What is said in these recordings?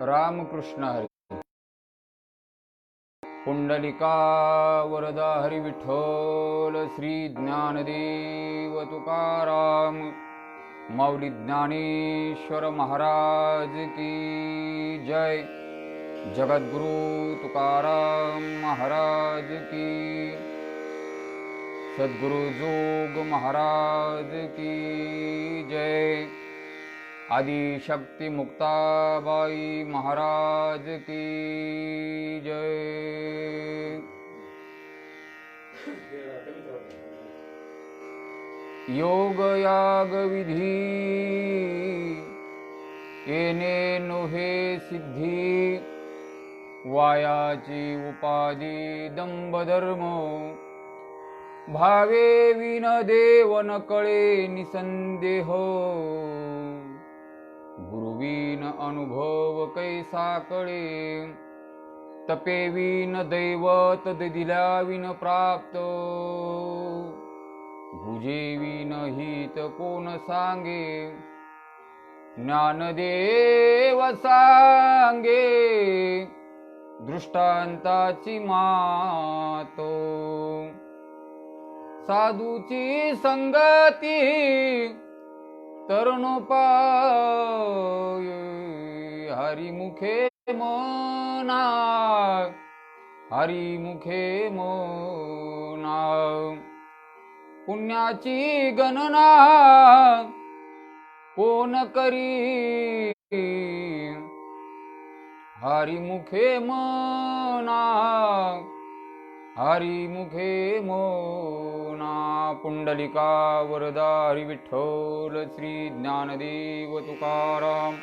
रामकृष्ण हरी. पुंडलिका वरदा हरी विठ्ठल. श्री ज्ञानदेव तुकाराम माऊली ज्ञानेश्वर महाराज की जय. जगद्गुरु तुकाराम महाराज की. सद्गुरु जोग महाराज की जय. आदिशक्ति मुक्ताबाई महाराज की जय. योग याग विधी येणे नोहे सिद्धी. वायाची उपाधी दंभधर्म. भावे विन देव न कळे निसंदेह. गुरुविन अनुभव कैसा कळे. तपेविन दैवत दिल्या विन प्राप्त. भुजेविन हित कोण सांगे. ज्ञानदेव सांगे दृष्टांताची मात. साधूची संगती तरुणोपाय. हरिमुखे मना हरिमुखे मना. पुण्याची गणना कोण करी. हरिमुखे मना हरिमुखे मना. पुंडलिका वरदा हरी विठ्ठल. श्री ज्ञानदेव तुकाराम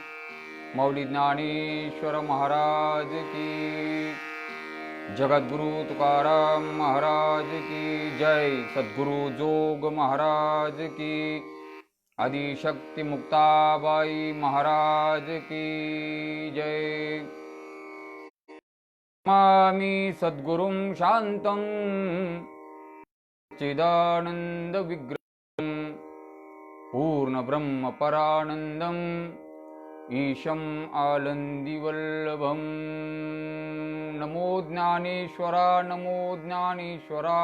माऊली ज्ञानेश्वर महाराज की. जगद्गुरु तुकाराम महाराज की जय. सद्गुरु जोग महाराज की. आदिशक्ति मुक्ताबाई महाराज की जय. मामी सद्गुरुं शांतं चिदानंद विग्रहं. पूर्ण ब्रह्म परानंदं ईशं आनंदीवल्लभं. नमो ज्ञानेश्वरा नमो ज्ञानेश्वरा.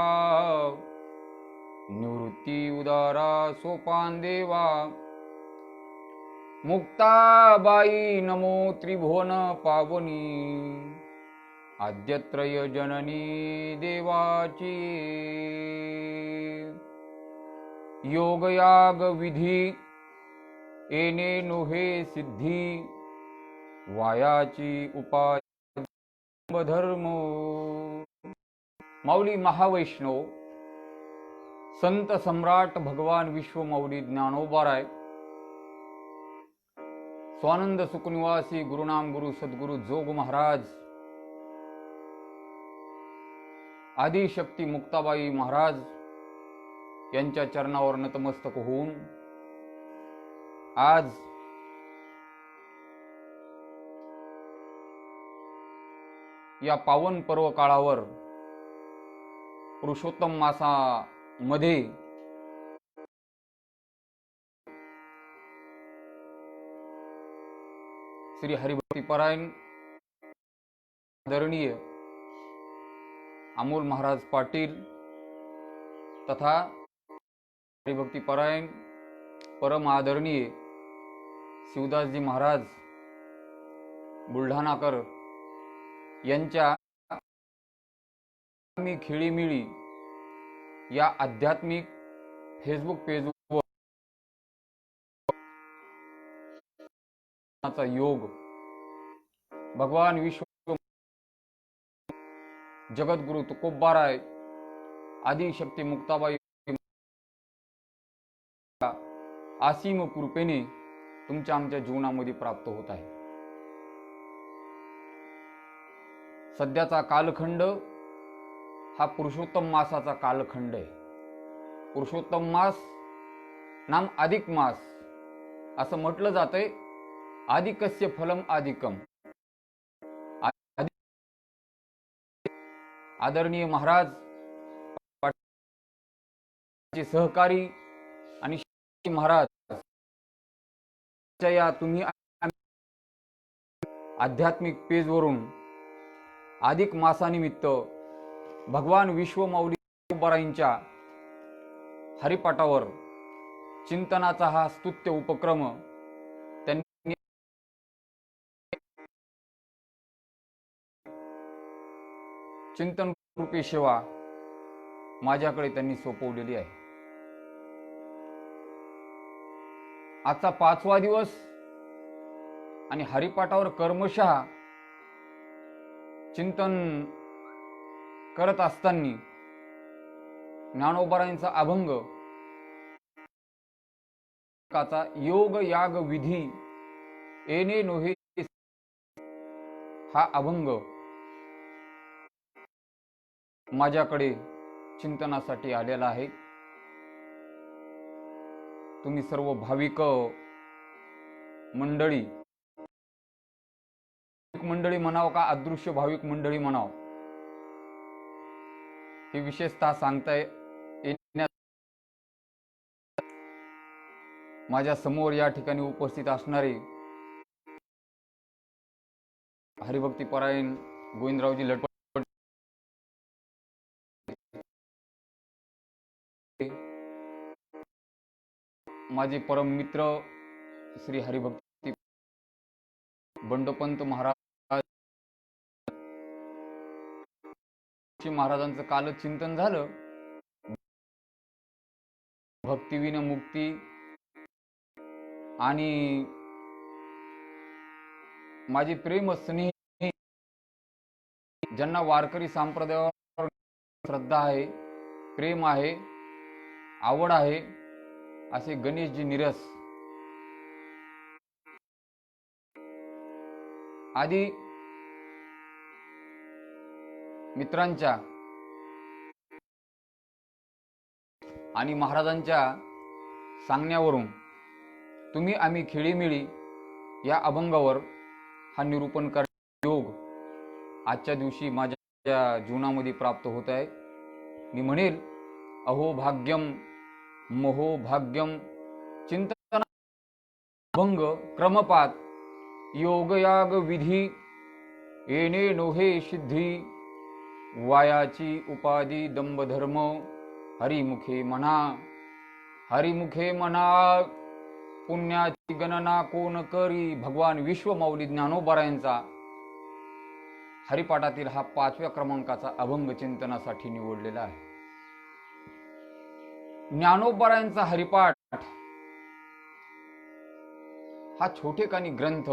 निवृत्ती उदारा सोपान देवा. मुक्ताबाई नमो त्रिभुवन पावनी. आद्यत्रय जननी देवाची. योगयाग विधी येणे नोहे सिद्धी. वायाची उपाधी धर्म. माऊली महावैष्णव संत सम्राट भगवान विश्व माऊली ज्ञानोबाराय स्वानंद सुखनिवासी गुरुनाम गुरु सद्गुरु जोग महाराज. आदिशक्ती मुक्ताबाई महाराज यांच्या चरणावर नतमस्तक होऊन आज या पावन पर्व काळावर पुरुषोत्तम मासामध्ये श्री हरिभक्ती परायण आदरणीय अमोल महाराज पाटील तथा हरिभक्ती परायण परम आदरणीय शिवदासजी महाराज बुलढाणाकर यांच्या खेळीमिळी या आध्यात्मिक फेसबुक पेजवर योग भगवान विश्व जगद्गुरु तुकोबाराय आदिशक्ती मुक्ताबाई असीम कृपेने तुमच्या आमच्या जीवनामध्ये प्राप्त होत आहे. सध्याचा कालखंड हा पुरुषोत्तम मासाचा कालखंड आहे. पुरुषोत्तम मास नाम अधिक मास असं म्हटलं जातंय. अधिकस्य फलम अधिकम. आदरणीय महाराज सहकारी आणि महाराज या तुम्ही आध्यात्मिक पेजवरून अधिक मासानिमित्त भगवान विश्वमाऊली ज्ञानोबारायांच्या हरिपाठावर चिंतनाचा हा स्तुत्य उपक्रम त्यांनी चिंतन रूपी सेवा माझ्याकडे त्यांनी सोपवलेली आहे। आजचा 5वा दिवस आणि हरिपाठावर कर्मशः चिंतन करत असताना ज्ञानोबारायांचा अभंग काचा योग याग विधी येणे नोहे हा अभंग माझ्याकडे चिंतनासाठी आलेला आहे। तुम्ही सर्व भाविक मंडळी म्हणाव का अदृश्य भाविक मंडळी म्हणाव, हे विशेषतः सांगता येण्यास माझ्या समोर या ठिकाणी उपस्थित असणारे हरिभक्तीपरायण गोविंदरावजी लटपट, माझे परम मित्र श्री हरिभक्ती बंडोपंत महाराज महाराजांचं काल चिंतन झालं। भक्तिविन मुक्ती आणि माझे प्रेम स्नेही ज्यांना वारकरी संप्रदायावर श्रद्धा आहे, प्रेम आहे, आवड आहे, असे गणेशजी निरस आदी मित्रांच्या आणि महाराजांच्या सांगण्यावरून तुम्ही आम्ही खेळीमेळी या अभंगावर हा निरूपण करण्याचा योग आजच्या दिवशी माझ्या जीवनामध्ये प्राप्त होत आहे। मी म्हणेल अहो भाग्यम महो भाग्यम चिंतन अभंग क्रमपात योग याग विधी येणे नोहे सिद्धी वायाची उपाधी दंभ धर्म हरिमुखे म्हणा, हरिमुखे म्हणा पुण्याची गणना कोण करी। भगवान विश्वमाऊली ज्ञानोबारायांचा हरिपाठातील हा 5व्या क्रमांकाचा अभंग चिंतनासाठी निवडलेला आहे। ज्ञानोबारायांचा हरिपाठ हा छोटेखानी ग्रंथ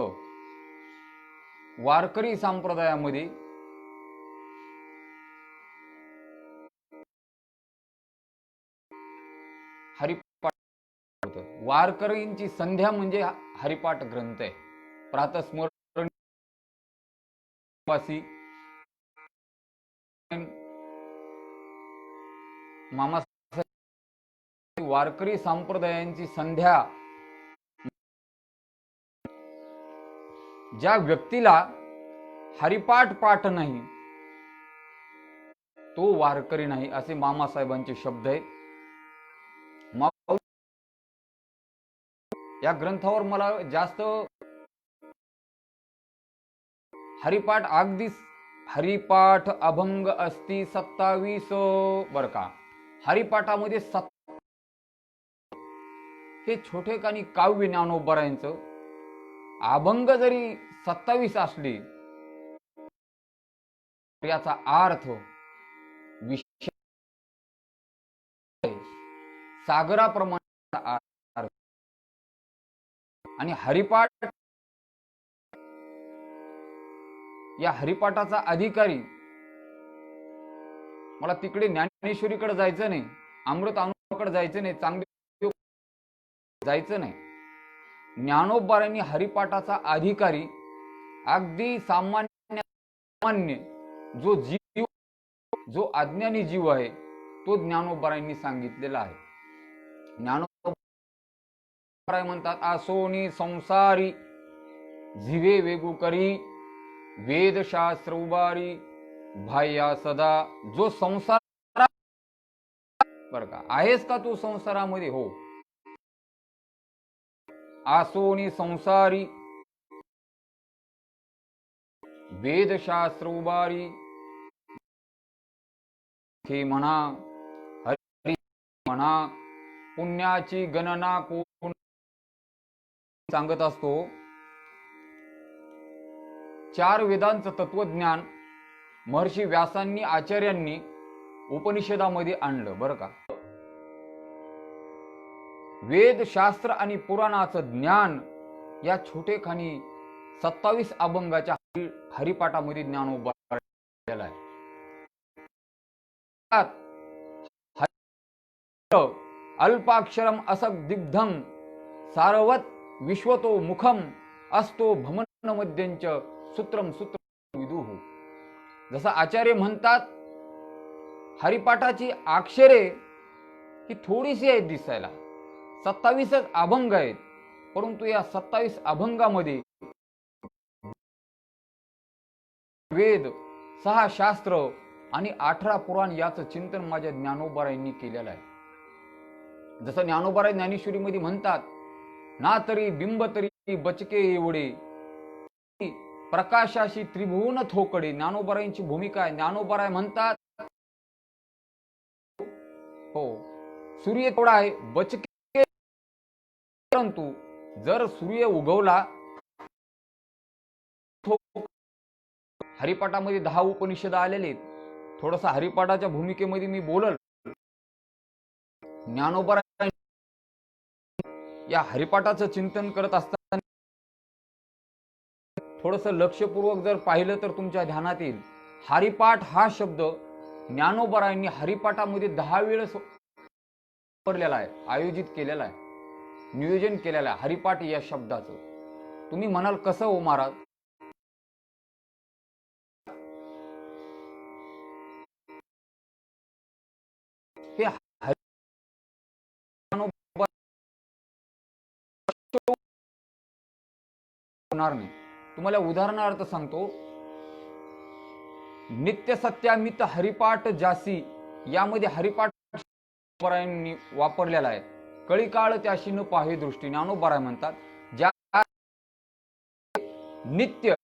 वारकरी संप्रदायामध्ये हरिपाठ वारकरींची संध्या म्हणजे हरिपाठ ग्रंथ आहे। प्रातस्मरण मामा वारकरी संप्रदायांची संध्या ज्या व्यक्तीला हरिपाठ पाठ नाही तो वारकरी नाही, असे मामासाहेबांचे शब्द आहेत। या ग्रंथावर मला जास्त हरिपाठ अगदी हरिपाठ अभंग असती 27 बर का। हरिपाठामध्ये हे छोटेखानी काव्य ज्ञानोबारायांचं अभंग जरी 27 असले याचा अर्थ विषय सागराप्रमाणे अर्थ आणि हरिपाठ या हरिपाठाचा अधिकारी मला तिकडे ज्ञानेश्वरीकडे जायचं नाही, अमृत अनुभवाकडे जायचं नाही, चांगले जायचं नाही। ज्ञानोबारायांनी हरिपाठाचा अधिकारी अगदी सामान्य जो जीव जो अज्ञानी जीव आहे तो ज्ञानोबारायांनी सांगितलेला आहे। ज्ञानोबा म्हणतात आसोनी संसारी जीवे वेगू करी वेदशास्त्र उबारी भाया सदा। जो संसार बर का आहेस का तू संसारामध्ये? हो। आसोनी संसारी वेदशास्त्र उभारी हे म्हणा, हरी म्हणा, पुण्याची गणना कोण सांगत असतो. 4 वेदांचं तत्वज्ञान महर्षी व्यासांनी आचार्यांनी उपनिषदामध्ये आणलं बरं का. वेद शास्त्र आणि पुराणाचं ज्ञान या छोटेखानी 27 अभंगाच्या हरिपाठामध्ये ज्ञानोबा केलेला आहे. अल्पाक्षरम असक दिग्धम सारवत विश्वतो मुखम असतो भमन मध्यंच सूत्रम सूत्र विदुः. जसं आचार्य म्हणतात, हरिपाठाची अक्षरे ही थोडीशी आहेत दिसायला, 27 अभंग आहेत, परंतु या 27 अभंगामध्ये वेद, 6 शास्त्र आणि 18 पुराण याचं चिंतन माझ्या ज्ञानोबारायांनी केलेलं आहे. जसं ज्ञानोबाराय ज्ञानेश्वरीमध्ये म्हणतात, ना तरी बिंब तरी बचके एवढे प्रकाशाशी त्रिभुवन थोकडे. ज्ञानोबारायांची भूमिका आहे. ज्ञानोबाराय म्हणतात, हो सूर्य थोडा आहे बचके, परंतु जर सूर्य उगवला, हरिपाठामध्ये 10 उपनिषद आलेले आहेत. थोडंसं हरिपाठाच्या भूमिकेमध्ये मी बोलल. ज्ञानोबाराय या हरिपाठाचं चिंतन करत असताना थोडंसं लक्षपूर्वक जर पाहिलं तर तुमच्या ध्यानात येईल, हरिपाठ हा शब्द ज्ञानोबारायांनी हरिपाठामध्ये 10 वेळेस वापरलेला आहे, आयोजित केलेला आहे, नियोजन केलेलं आहे हरिपाठ या शब्दाचं. तुम्ही म्हणाल कसं हो महाराज? हे होणार नाही. तुम्हाला उदाहरणार्थ सांगतो, नित्य सत्यामित हरिपाठ जासी यामध्ये हरिपाठ वापरलेला आहे. कळीकाळ त्याशी न पाहे दृष्टी. ज्ञानोबाराय म्हणतात, ज्या नित्य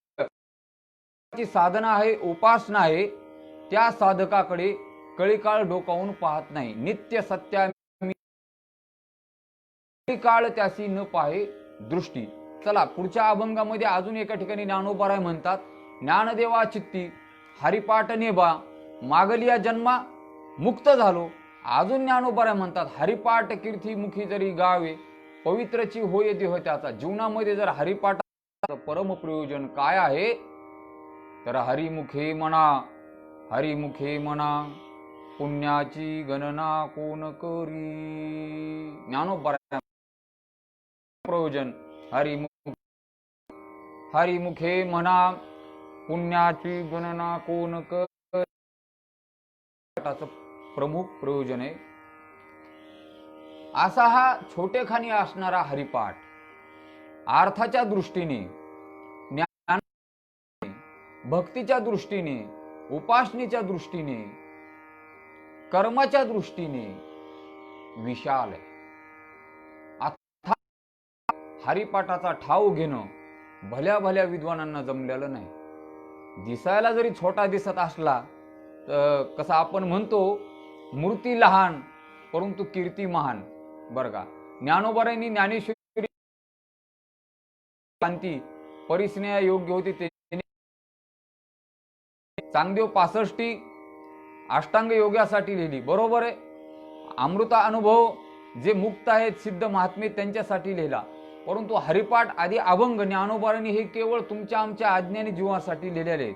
साधना आहे, उपासना आहे, त्या साधकाकडे कळीकाळ डोकावून पाहत नाही. नित्य सत्यामित कळीकाळ त्याशी न पाहे दृष्टी. चला पुढच्या अभंगामध्ये अजून एका ठिकाणी ज्ञानोबाराय म्हणतात, ज्ञानदेवा चित्ती हरिपाठ नेबा मागलिया जन्मा मुक्त झालो. अजून ज्ञानोबाराय म्हणतात, हरिपाठ कीर्ती मुखी जरी गावे पवित्रची होय देह त्याचा. जीवनामध्ये जर हरिपाठाचं परम प्रयोजन काय आहे तर हरिमुखे म्हणा, हरिमुखे म्हणा, पुण्याची गणना कोण करी. ज्ञानोबाराय प्रयोजन हरिमुखे म्हणा, पुण्याची गणना कोण कर. प्रमुख प्रयोजन आहे. असा हा छोटेखानी असणारा हरिपाठ अर्थाच्या दृष्टीने, ज्ञान, भक्तीच्या दृष्टीने, उपासनेच्या दृष्टीने, कर्माच्या दृष्टीने विशाल आहे. हरिपाठाचा ठाव घेणं भल्या भल्या विद्वानांना जमलेलं नाही. दिसायला जरी छोटा दिसत असला तर कसं आपण म्हणतो, मूर्ती लहान परंतु कीर्ती महान. बरं का, ज्ञानोबारायांनी ज्ञानेश्वरी शांती परिस्नेया योग्य होती ते चांगदेव 65 अष्टांग योगासाठी लिहिली, बरोबर आहे. अमृता अनुभव जे मुक्त आहेत सिद्ध महात्मे त्यांच्यासाठी लिहिला. परंतु हरिपाठ आदी अभंग ज्ञानोबारायांनी हे केवळ तुमच्या आमच्या अज्ञानी जीवासाठी लिहिलेले आहेत.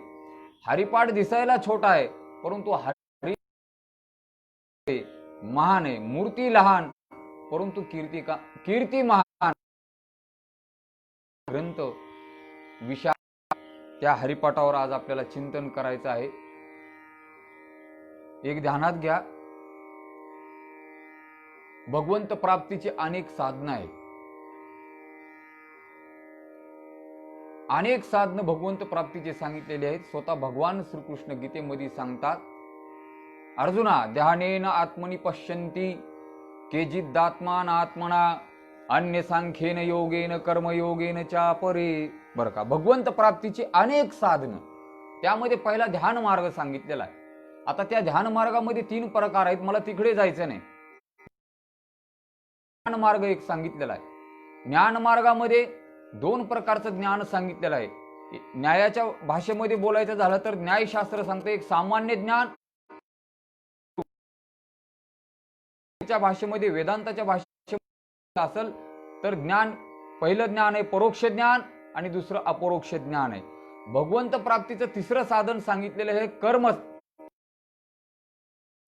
हरिपाठ दिसायला छोटा आहे परंतु हरि महान आहे. मूर्ती लहान परंतु कीर्ती महान. ग्रंथ विशाल. त्या हरिपाठावर आज आपल्याला चिंतन करायचं आहे. एक ध्यानात घ्या, भगवंत प्राप्तीची अनेक साधनं आहेत. अनेक साधनं भगवंत प्राप्तीचे सांगितलेले आहेत. स्वतः भगवान श्रीकृष्ण गीतेमध्ये सांगतात, अर्जुना ध्यानेन आत्मनि पश्यन्ति केचिदात्मान आत्मना अन्य सांख्येन योगेन कर्मयोगेन चापरे. बरं का, भगवंत प्राप्तीची अनेक साधनं त्यामध्ये पहिला ध्यान मार्ग सांगितलेला आहे. आता त्या ध्यान मार्गामध्ये 3 प्रकार आहेत, मला तिकडे जायचं नाही. ज्ञान मार्ग एक सांगितलेला आहे. ज्ञान मार्गामध्ये 2 प्रकारचं ज्ञान सांगितलेलं आहे. न्यायाच्या भाषेमध्ये बोलायचं झालं तर न्यायशास्त्र सांगतं एक सामान्य ज्ञान, भाषेमध्ये वेदांताच्या भाषेमध्ये असेल तर ज्ञान, पहिलं ज्ञान आहे परोक्ष ज्ञान आणि दुसरं अपरोक्ष ज्ञान आहे. भगवंत प्राप्तीचं तिसरं साधन सांगितलेलं आहे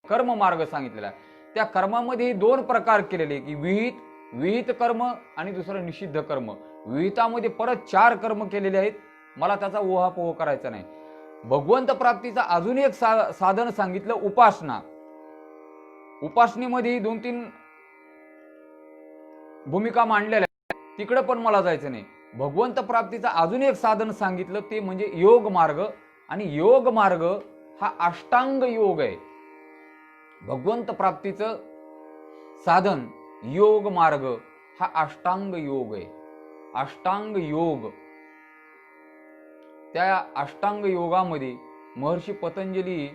कर्म मार्ग सांगितलेला आहे. त्या कर्मामध्ये 2 प्रकार केलेले की विहित कर्म आणि दुसरं निषिद्ध कर्म. विहितामध्ये परत 4 कर्म केलेले आहेत, मला त्याचा ओहापोह करायचा नाही. भगवंत प्राप्तीचा अजून एक साधन सांगितलं उपासना. उपासनेमध्ये 2-3 भूमिका मांडलेल्या आहेत, तिकडे पण मला जायचं नाही. भगवंत प्राप्तीचा अजून एक साधन सांगितलं ते म्हणजे योग मार्ग. आणि योग मार्ग हा अष्टांग योग आहे. भगवंत प्राप्तीचं साधन योग मार्ग हा अष्टांग योग आहे. अष्टांग योग, त्या अष्टांग योगामध्ये महर्षी पतंजली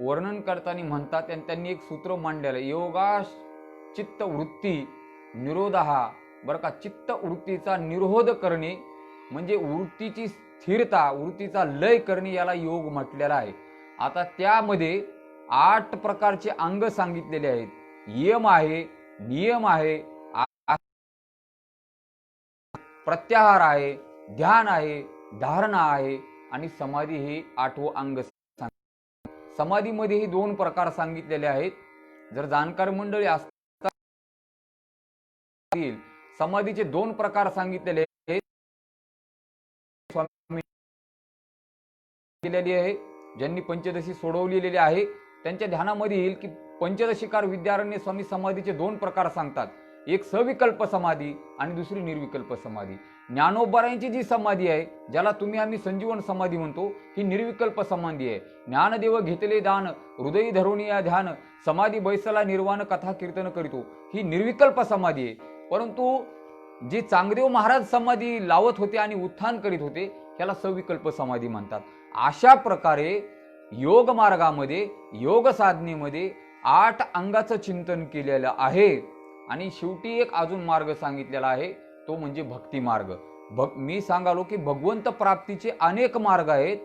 वर्णन करताना म्हणतात आणि त्यांनी एक सूत्र मांडलेलं आहे, योगा चित्त वृत्ती निरोधहा. बरं का, चित्त वृत्तीचा निरोध करणे म्हणजे वृत्तीची स्थिरता, वृत्तीचा लय करणे, याला योग म्हटलेला आहे. आता त्यामध्ये 8 प्रकारचे अंग सांगितलेले आहेत. यम आहे, नियम आहे, प्रत्याहार आहे, ध्यान आहे, धारणा आहे आणि समाधी हे 8वं अंग. समाधीमध्येही 2 प्रकार सांगितलेले आहेत. जर जाणकार मंडळी असतात समाधीचे 2 प्रकार सांगितलेले आहेत. स्वामी केलेली आहे, ज्यांनी पंचदशी सोडवलेली आहे त्यांच्या ध्यानामध्ये येईल की पंचदशीकार विद्यारण्य स्वामी समाधीचे 2 प्रकार सांगतात. एक सविकल्प समाधी आणि दुसरी निर्विकल्प समाधी. ज्ञानोबरायांची जी समाधी आहे, ज्याला आम्ही संजीवन समाधी म्हणतो, ही निर्विकल्प समाधी आहे. ज्ञानदेव घेतले दान हृदयी धरुनिया ध्यान समाधी बैसला निर्वाण कथा कीर्तन करीतो, ही निर्विकल्प समाधी आहे. परंतु जे चांगदेव महाराज समाधी लावत होते आणि उत्थान करीत होते त्याला सविकल्प समाधी म्हणतात. अशा प्रकारे योग मार्गामध्ये, योग साधनेमध्ये 8 अंगाचं चिंतन केलेलं आहे. आणि शेवटी एक अजून मार्ग सांगितलेला आहे, तो म्हणजे भक्ती मार्ग. मी सांगालो की भगवंत प्राप्तीचे अनेक मार्ग आहेत.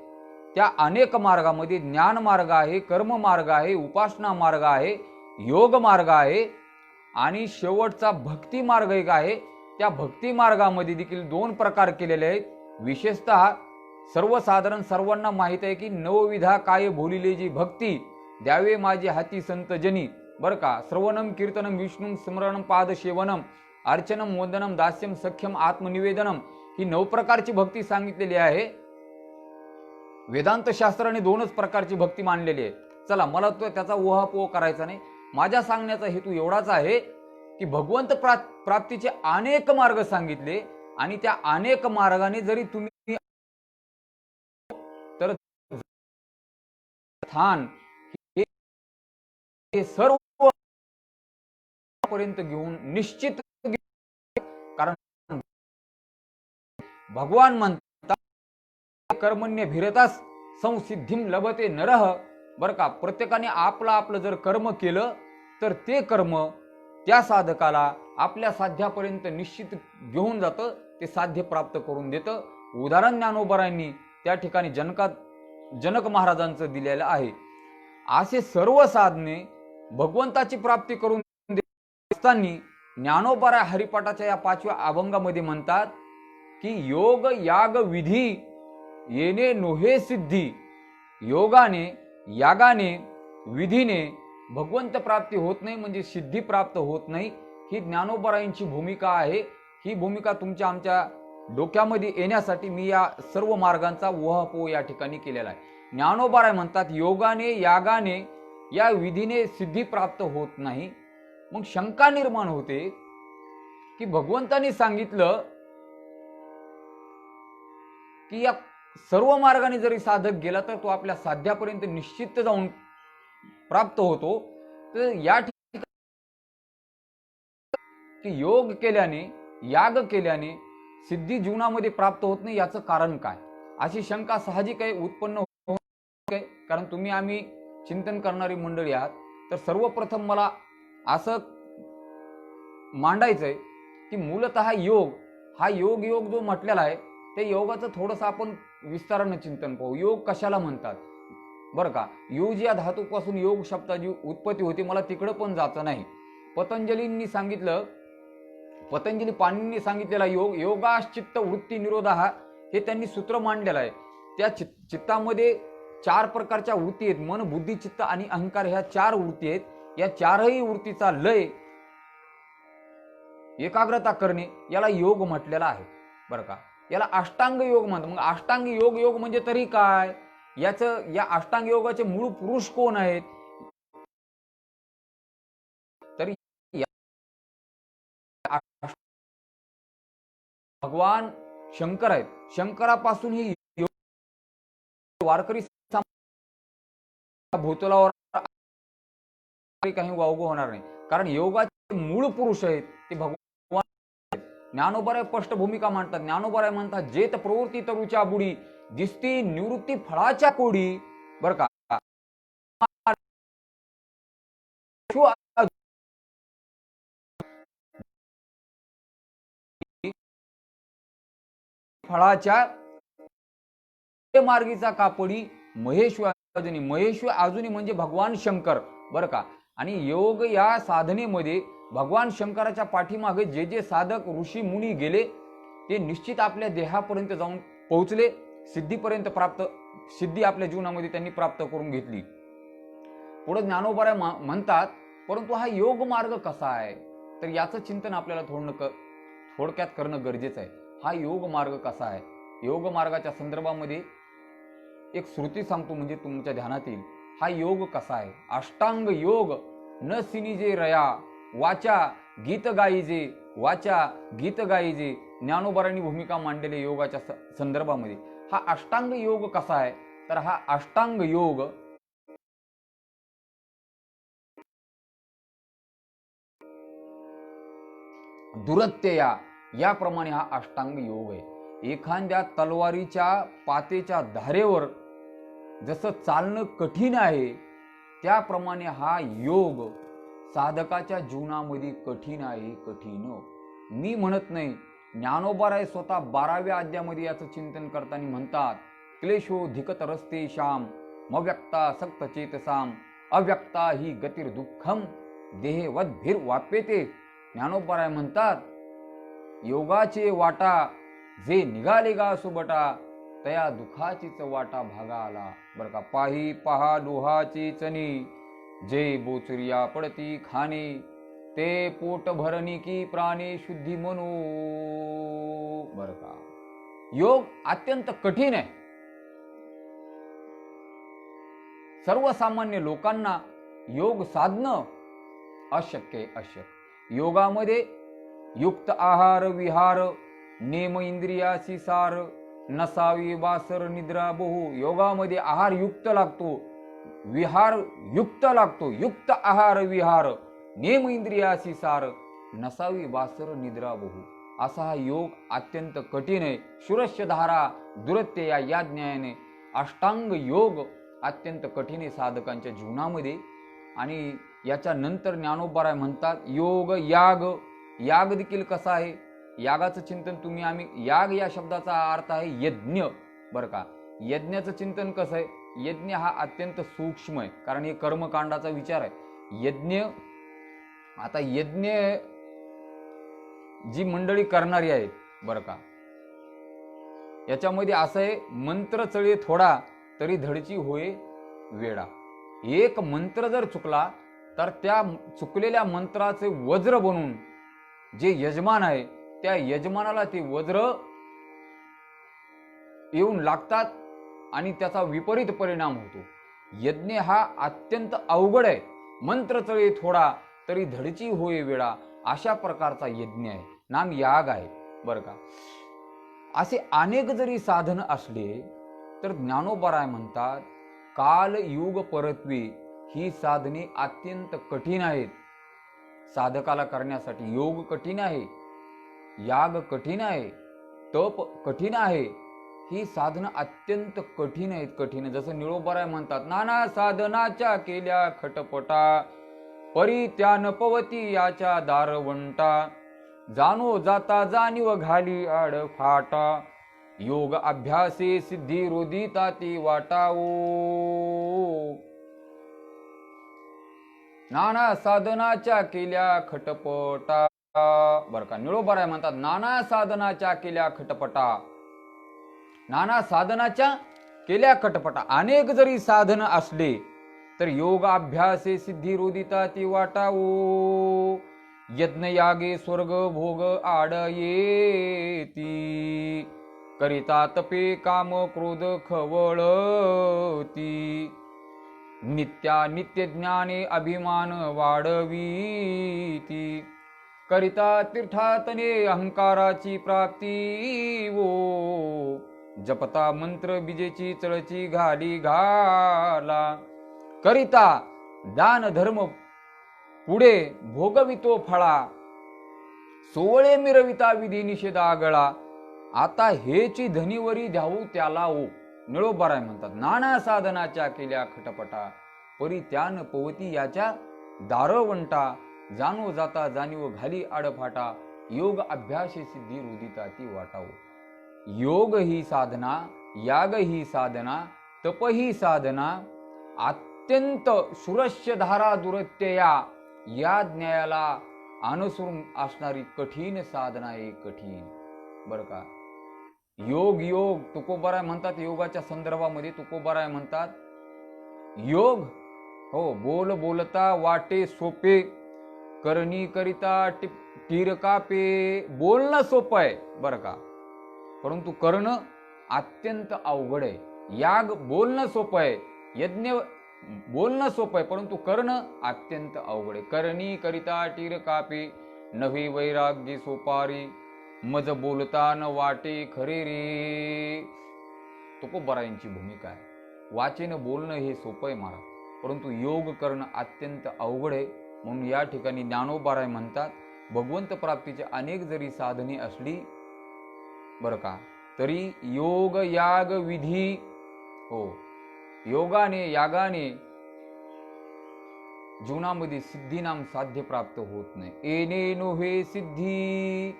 त्या अनेक मार्गामध्ये ज्ञान मार्ग आहे, कर्म मार्ग आहे, उपासना मार्ग आहे, योग मार्ग आहे आणि शेवटचा भक्ती मार्ग एक आहे. त्या भक्ती मार्गामध्ये देखील 2 प्रकार केलेले आहेत. विशेषतः सर्वसाधारण सर्वांना माहित आहे की 9 विधा काय भोलिले जी भक्ती द्यावे माझी हाती संत जनी. बरं का, श्रवणम कीर्तनम विष्णू स्मरणम पादसेवनम अर्चनम वंदनम दास्यम सख्यम आत्मनिवेदनम, ही 9 प्रकारची भक्ती सांगितलेली आहे. वेदांत शास्त्राने 2च प्रकारची भक्ती मांडलेली आहे. चला, मला तो त्याचा ओहापोह करायचा नाही. माझ्या सांगण्याचा हेतू एवढाच आहे की भगवंत प्राप्तीचे अनेक मार्ग सांगितले आणि त्या अनेक मार्गाने जरी तुम्ही तर स्थान हे सर्व पर्यंत घेऊन निश्चित, कारण भगवान म्हणतात कर्मण्य भिरतास संसिद्धिम लभते नरह. बरं का, प्रत्येकाने आपलं जर कर्म केलं तर ते कर्म त्या साधकाला आपल्या साध्यापर्यंत निश्चित घेऊन जातं, ते साध्य प्राप्त करून देतं. उदाहरण ज्ञानोबरांनी त्या ठिकाणी जनक महाराजांचं दिलेलं आहे. असे सर्व साधने भगवंताची प्राप्ती करून असताना ज्ञानोबरा हरिपाठाच्या या 5व्या अभंगामध्ये म्हणतात की योग याग विधी येणे नोहे सिद्धी. योगाने, यागाने, विधीने भगवंत प्राप्ती होत नाही, म्हणजे सिद्धी प्राप्त होत नाही. ही ज्ञानोबरायांची भूमिका आहे. ही भूमिका तुमच्या आमच्या डोक्यामध्ये येण्यासाठी मी या सर्व मार्गांचा ओहापोह या ठिकाणी केलेला आहे. ज्ञानोबराय म्हणतात योगाने, यागाने, या विधीने सिद्धी प्राप्त होत नाही. मग शंका निर्माण होते की भगवंतांनी सांगितलं की या सर्व मार्गाने जरी साधक गेला तर तो आपल्या साध्यापर्यंत निश्चित जाऊन प्राप्त होतो, तर या ठिकाणी की योग केल्याने, याग केल्याने सिद्धी जीवनामध्ये प्राप्त होत नाही, याचं कारण काय? अशी शंका साहजिक आहे उत्पन्न कारण तुम्ही आम्ही चिंतन करणारी मंडळी आहात. तर सर्वप्रथम मला असं मांडायचंय की मूलतः योग हा योग जो म्हटलेला आहे ते योगाचं थोडंसं आपण विस्तारानं चिंतन पाहू. योग कशाला म्हणतात बरं का. युज या धातूपासून योग शब्दाची उत्पत्ती होती. मला तिकडं पण जायचं नाही. पतंजलींनी सांगितलं, पतंजली पाणींनी सांगितलेला योग, योगाश्चित्त वृत्ती निरोधा, हे त्यांनी सूत्र मांडलेलं आहे. त्या चित्तामध्ये 4 प्रकारच्या वृत्ती आहेत. मन, बुद्धी, चित्त आणि अहंकार ह्या 4 वृत्ती आहेत. या 4ही वृत्तीचा लय, एकाग्रता करणे याला योग म्हटलेला आहे बरं का. याला अष्टांग योग म्हणतात. मग अष्टांग योग म्हणजे तरी काय, या अष्टांग योगाचे मूळ पुरुष कोण आहेत, तर भगवान शंकर आहेत. शंकरापासून ही वारकरी भूतलावर काही वावगं होणार नाही. कारण योगाचे मूळ पुरुष आहेत ते भगवान. ज्ञानोबराय स्पष्ट भूमिका मांडतात. ज्ञानोबराय म्हणतात, जेत प्रवृत्ती तरुच्या बुडी, दिसती निवृत्ती फळाच्या कोडी बर का. फळाच्या मार्गीचा कापडी महेश्वराजुनी. महेश्वर अजुनी म्हणजे भगवान शंकर बरं का. आणि योग या साधनेमध्ये भगवान शंकराच्या पाठीमागे जे जे साधक ऋषी मुनी गेले ते निश्चित आपल्या देहापर्यंत जाऊन पोहोचले. सिद्धी आपल्या जीवनामध्ये त्यांनी प्राप्त करून घेतली. पुढे ज्ञानोबराय म्हणतात, परंतु हा योग मार्ग कसा आहे, तर याचं चिंतन आपल्याला थोडक्यात करणं गरजेचं आहे. हा योग मार्ग कसा आहे. योग मार्गाच्या संदर्भामध्ये एक श्रुती सांगतो म्हणजे तुमच्या ध्यानात येईल. हा योग कसा आहे. अष्टांग योग न सिनिजे रया, वाचा गीत गाईजे, वाचा गीत गाईजे. ज्ञानोबरांनी भूमिका मांडलेल्या योगाच्या संदर्भामध्ये हा अष्टांग योग कसा आहे, तर हा अष्टांग योग दुरत्यया याप्रमाणे हा अष्टांग योग आहे. एखाद्या तलवारीच्या पातेच्या धारेवर जसं चालणं कठीण आहे त्याप्रमाणे हा योग साधकाच्या जीवनामध्ये कठीण आहे. कठीण मी म्हणत नाही. ज्ञानोबराय स्वतः 12व्या अध्यायामध्ये याचं चिंतन करताना म्हणतात, क्लेशो धिकत रस्ते श्याम, मव्यक्ता सक्त चेतसाम, अव्यक्ता ही गतिर दुःखम, देहवद्भिर वाप्यते. ज्ञानोबराय म्हणतात, योगाचे वाटा जे निघाले गा सुबटा, तया दुखाचीच वाटा भागा आला बरं का. पाही पहा लोहाची चनी, जे बोचरिया पडती खाणे, ते पोट भरणी की प्राणी शुद्धी म्हणू बरं का. योग अत्यंत कठीण आहे. सर्वसामान्य लोकांना योग साधणं अशक्य आहे. अशक्य. योगामध्ये युक्त आहार विहार, नेम इंद्रियाची सार, नसावी वासर निद्रा बहु. योगामध्ये आहार युक्त लागतो, विहार युक्त लागतो. युक्त आहार विहार, नेम इंद्रियाची सार, नसावी वासर निद्रा बहु. असा हा योग अत्यंत कठीण आहे. शूरस्य धारा दुरत्यया या ज्ञानाने अष्टांग योग अत्यंत कठीण आहे साधकांच्या जीवनामध्ये. आणि याच्या नंतर ज्ञानोबराय म्हणतात, योग याग. याग देखील कसा आहे. यागाचं चिंतन आम्ही याग या शब्दाचा अर्थ आहे यज्ञ बरं का. यज्ञाचं चिंतन कसं आहे. यज्ञ हा अत्यंत सूक्ष्म आहे, कारण हे कर्मकांडाचा विचार आहे. यज्ञ, आता यज्ञ जी मंडळी करणारी आहेत बरं का, याच्यामध्ये असं आहे, मंत्र चळे थोडा तरी धडची होय वेडा. एक मंत्र जर चुकला तर त्या चुकलेल्या मंत्राचे वज्र बनून जे यजमान आहे त्या यजमानाला ते वज्र येऊन लागतात आणि त्याचा विपरीत परिणाम होतो. यज्ञ हा अत्यंत अवघड आहे. मंत्र चळे थोडा तरी धडची होय वेळा, अशा प्रकारचा यज्ञ आहे. नाम याग आहे बरं का. असे अनेक जरी साधन असले तर ज्ञानोबराय म्हणतात, काल युग परत्वे ही साधने अत्यंत कठीण आहेत. साधकाला करण्यासाठी योग कठीण आहे, याग कठीण आहे, तप कठीण आहे. ही साधनं अत्यंत कठीण आहेत, कठीण. जसं निळोबाराय म्हणतात, नाना साधनाच्या केल्या खटपटा, परी त्या न पवती याच्या दारवंटा, जाणो जाता जाणीव घाली आड फाटा, योग अभ्यासे सिद्धी रोदिता ती वाटाओ. नाना साधनाच्या केल्या खटपटा. बर का, निळोबाराय म्हणतात, नाना साधनाच्या केल्या खटपटा, नाना साधनाच्या केल्या खटपटा. अनेक जरी साधन असले तर योग अभ्यासे सिद्धी रोदिता ती वाटाओ. यज्ञ यागे स्वर्ग भोग आड येती, करिता तपे काम क्रोध खवळती, नित्या नित्य ज्ञाने अभिमान वाढवीती, करिता तीर्थातने अहंकाराची प्राप्ती वो, जपता मंत्र बीजेची चळची घाली घाला, करिता दान धर्म पुढे भोगवितो फळा, सोवळे मिरविता विधी निषेधा गळा, आता हेची धनीवरी द्याऊ त्याला ओ. निळोबाराय म्हणतात, नाना साधनाच्या केल्या खटपटा, परी त्यान पवती याच्या दारवंटा, जाणो जाता जाणीव घाली आडफाटा, योग अभ्यासे सिद्धी रुदिता ती वाटाओ. योग ही साधना, याग ही साधना, तप ही साधना, अत्यंत सुरस्य धारा दुरत्यया या ज्ञायाला अनुसरून असणारी कठीण साधना आहे, कठीण. बर का, योग योग तुकोबाराय म्हणतात, योगाच्या संदर्भामध्ये तुकोबाराय म्हणतात, योग हो बोल बोलता वाटे सोपे, करणी करिता टीर कापे. बोलणं सोपं आहे बर का, परंतु करणं अत्यंत अवघड आहे. याग बोलणं सोपं आहे, यज्ञ बोलणं सोपं आहे, परंतु करणं अत्यंत अवघड आहे. करणी करिता टीर कापे, नव्हे वैराग्य सोपारी, मज बोलता न वाटे खरे रे. तुकोबारायांची भूमिका आहे, वाचेन बोलणं हे सोपं आहे महाराज, परंतु योग करणं अत्यंत अवघड आहे. म्हणून या ठिकाणी ज्ञानोबाराय म्हणतात, भगवंत प्राप्तीची अनेक जरी साधने असली बर का, तरी योग याग विधी हो योगाने यागाने जीवनामध्ये सिद्धी नाम साध्य प्राप्त होत नाही. एने नोहे सिद्धी,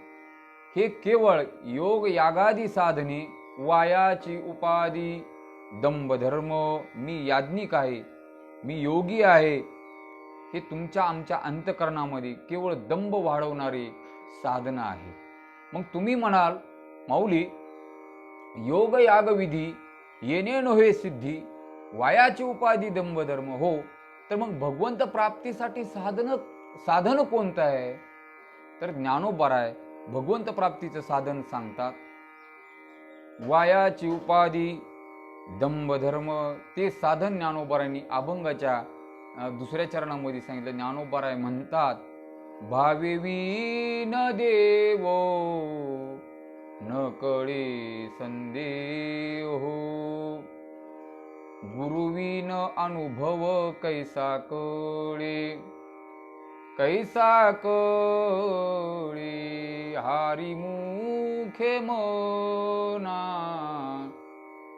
हे केवळ योग यागादी साधने, वायाची उपाधी, दंभ धर्म, मी याज्ञिक आहे, मी योगी आहे, हे तुमच्या आमच्या अंतकरणामध्ये केवळ दंभ वाढवणारे साधना आहे. मग तुम्ही म्हणाल माऊली, योग याग विधी येणे नव्हे सिद्धी, वायाची उपाधी दंभ धर्म, हो तर मग भगवंत प्राप्तीसाठी साधन कोणतं आहे? तर ज्ञानोबाराय भगवंत प्राप्तीचं साधन सांगतात. वायाची उपाधी दंभ धर्म, ते साधन ज्ञानोबारायांनी अभंगाच्या दुसऱ्या चरणामध्ये सांगितलं. ज्ञानोबाराय म्हणतात, भावेवी न देवो न कळे संदेह, गुरुवीन अनुभव कैसा कळे, कैसा कळे, हारी मुखे मना,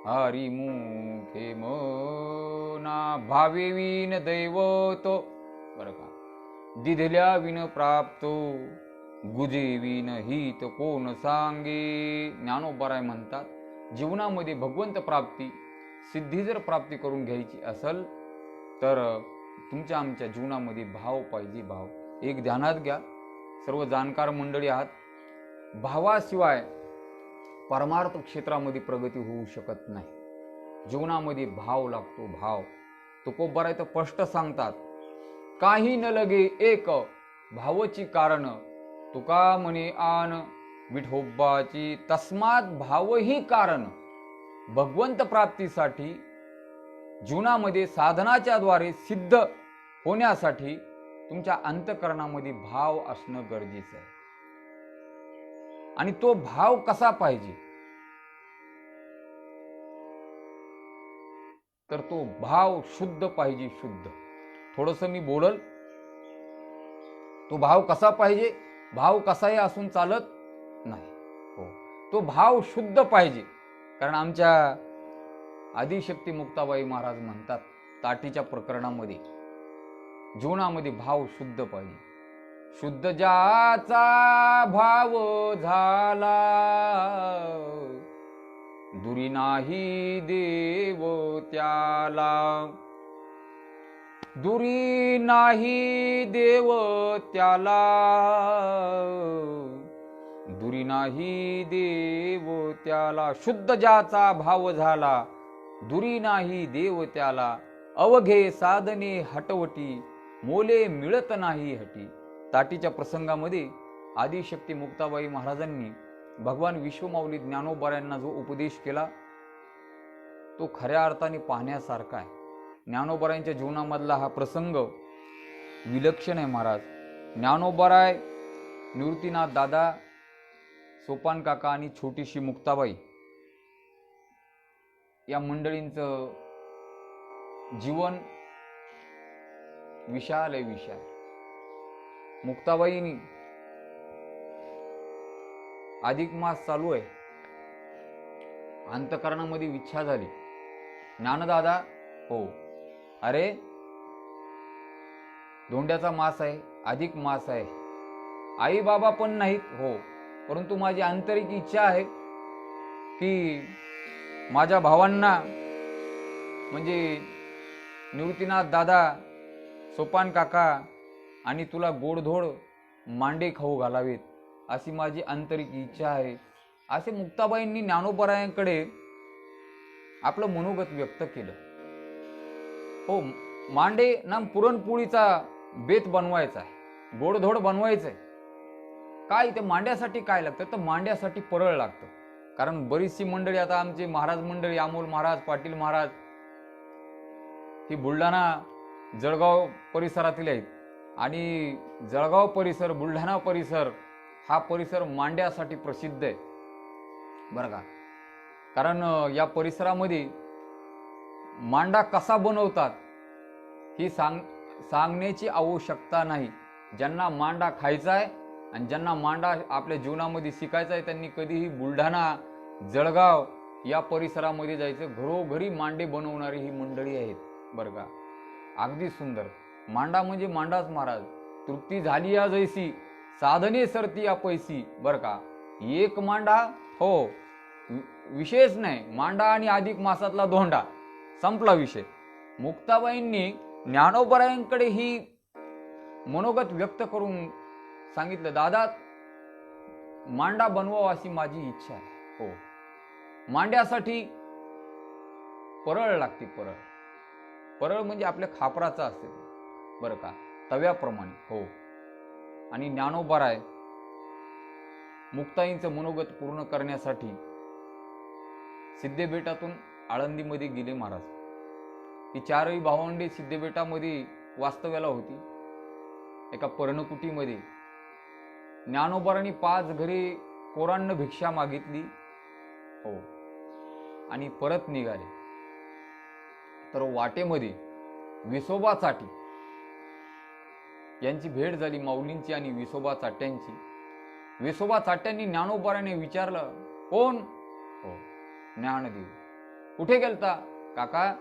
हारी मुखे मना, भावेवीन दैवत बरं का, दिधल्या विन प्राप्त, गुजेविन हित कोण सांगे. ज्ञानोबाराय म्हणतात, जीवनामध्ये भगवंत प्राप्ती सिद्धी जर प्राप्ती करून घ्यायची असेल तर तुमच्या आमच्या जीवनामध्ये भाव पाहिजे. भाव एक ध्यानात घ्या, सर्व जाणकार मंडळी आहात, भावाशिवाय परमार्थ क्षेत्रामध्ये प्रगती होऊ शकत नाही. जीवनामध्ये भाव लागतो, भाव. तुकोबाराय तर स्पष्ट सांगतात, काही न लगे एक भावची कारण, तुका म्हणे आन विठोबाची, तस्मात भाव ही कारण. भगवंत प्राप्तीसाठी जीवनामध्ये साधनाच्या द्वारे सिद्ध होण्यासाठी तुमच्या अंतःकरणामध्ये भाव असणं गरजेचं आहे. आणि तो भाव कसा पाहिजे? तर तो भाव शुद्ध पाहिजे, शुद्ध. थोडंसं मी बोलल, तो भाव कसा पाहिजे? भाव कसाही असून चालत नाही. हो, तो भाव शुद्ध पाहिजे. कारण आमच्या आदिशक्ती मुक्ताबाई महाराज म्हणतात ताटीच्या प्रकरणामध्ये जीवनामध्ये भाव शुद्ध पाहिजे. शुद्ध ज्याचा भाव झाला दुरी नाही देव त्याला. दुरी नाही देव त्याला. दुरी नाही देव त्याला. शुद्ध ज्याचा भाव झाला दुरी नाही देव त्याला. अवघे साधने हटवटी मोले मिळत नाही हटी. ताटीच्या प्रसंगामध्ये आदिशक्ती मुक्ताबाई महाराजांनी भगवान विश्वमाऊली ज्ञानोबारायांना जो उपदेश केला तो खऱ्या अर्थाने पाहण्यासारखा आहे. ज्ञानोबारायांच्या जीवनामधला हा प्रसंग विलक्षण आहे महाराज. ज्ञानोबाराय, निवृत्तीनाथ दादा, सोपान काका आणि छोटीशी मुक्ताबाई या मंडळींचं जीवन विशाल आहे, विशाल. मुक्ताबाईंनी अधिक मास चालू आहे, अंतःकरणामध्ये इच्छा झाली, ज्ञानदादा हो, अरे धोंड्याचा मास आहे, अधिक मास आहे, आई बाबा पण नाहीत हो, परंतु माझी आंतरिक इच्छा आहे की माझ्या भावांना म्हणजे निवृत्तीनाथ दादा, सोपान काका आणि तुला गोडधोड मांडे खाऊ घालावेत अशी माझी आंतरिक इच्छा आहे, असे मुक्ताबाईंनी ज्ञानोबारायांकडे आपलं मनोगत व्यक्त केलं. हो, मांडे ना पुरणपोळीचा बेत बनवायचा आहे, गोडधोड बनवायचं आहे. काय ते मांड्यासाठी काय लागतं तर मांड्यासाठी परळ लागतं. कारण बरीचशी मंडळी आता आमची महाराज मंडळी, अमोल महाराज, पाटील महाराज ही बुलढाणा जळगाव परिसरातील आहेत आणि जळगाव परिसर, बुलढाणा परिसर हा परिसर मांड्यासाठी प्रसिद्ध आहे बरं का. कारण या परिसरामध्ये मांडा कसा बनवतात ही सांगण्याची आवश्यकता नाही. ज्यांना मांडा खायचा आहे आणि ज्यांना मांडा आपल्या जीवनामध्ये शिकायचा आहे त्यांनी कधीही बुलढाणा, जळगाव या परिसरामध्ये जायचं. घरोघरी मांडे बनवणारी ही मंडळी आहेत बरं का. अगदी सुंदर. मांडा म्हणजे मांडाच महाराज. तृप्ती झाली या जैसी साधने सरती या पैसी बरं का. एक मांडा हो, विशेष नाही, मांडा आणि अधिक मासातला धोंडा, संपला विषय. मुक्ताबाईंनी ज्ञानोबारायांकडे ही मनोगत व्यक्त करून सांगितलं, दादा मांडा बनवावा अशी माझी इच्छा आहे हो. मांड्यासाठी परळ लागते, परळ. परळ म्हणजे आपल्या खापराचा असेल बरं का, तव्याप्रमाणे हो. आणि ज्ञानोबाराय मुक्ताईंचं मनोगत पूर्ण करण्यासाठी सिद्धेबेटातून आळंदीमध्ये गेले महाराज. ही चारही भावंडे सिद्धेबेटामध्ये वास्तव्याला होती. एका पर्णकुटीमध्ये ज्ञानोबारांनी 5 घरे कोरांना भिक्षा मागितली हो आणि परत निघाले. तर वाटेमध्ये विसोबा चाटी यांची भेट झाली, माऊलींची आणि विसोबा चाट्यांची. विसोबा चाट्यांनी ज्ञानोबाराने विचारलं, कोण? हो, ज्ञानदेव. कुठे गेलता? काका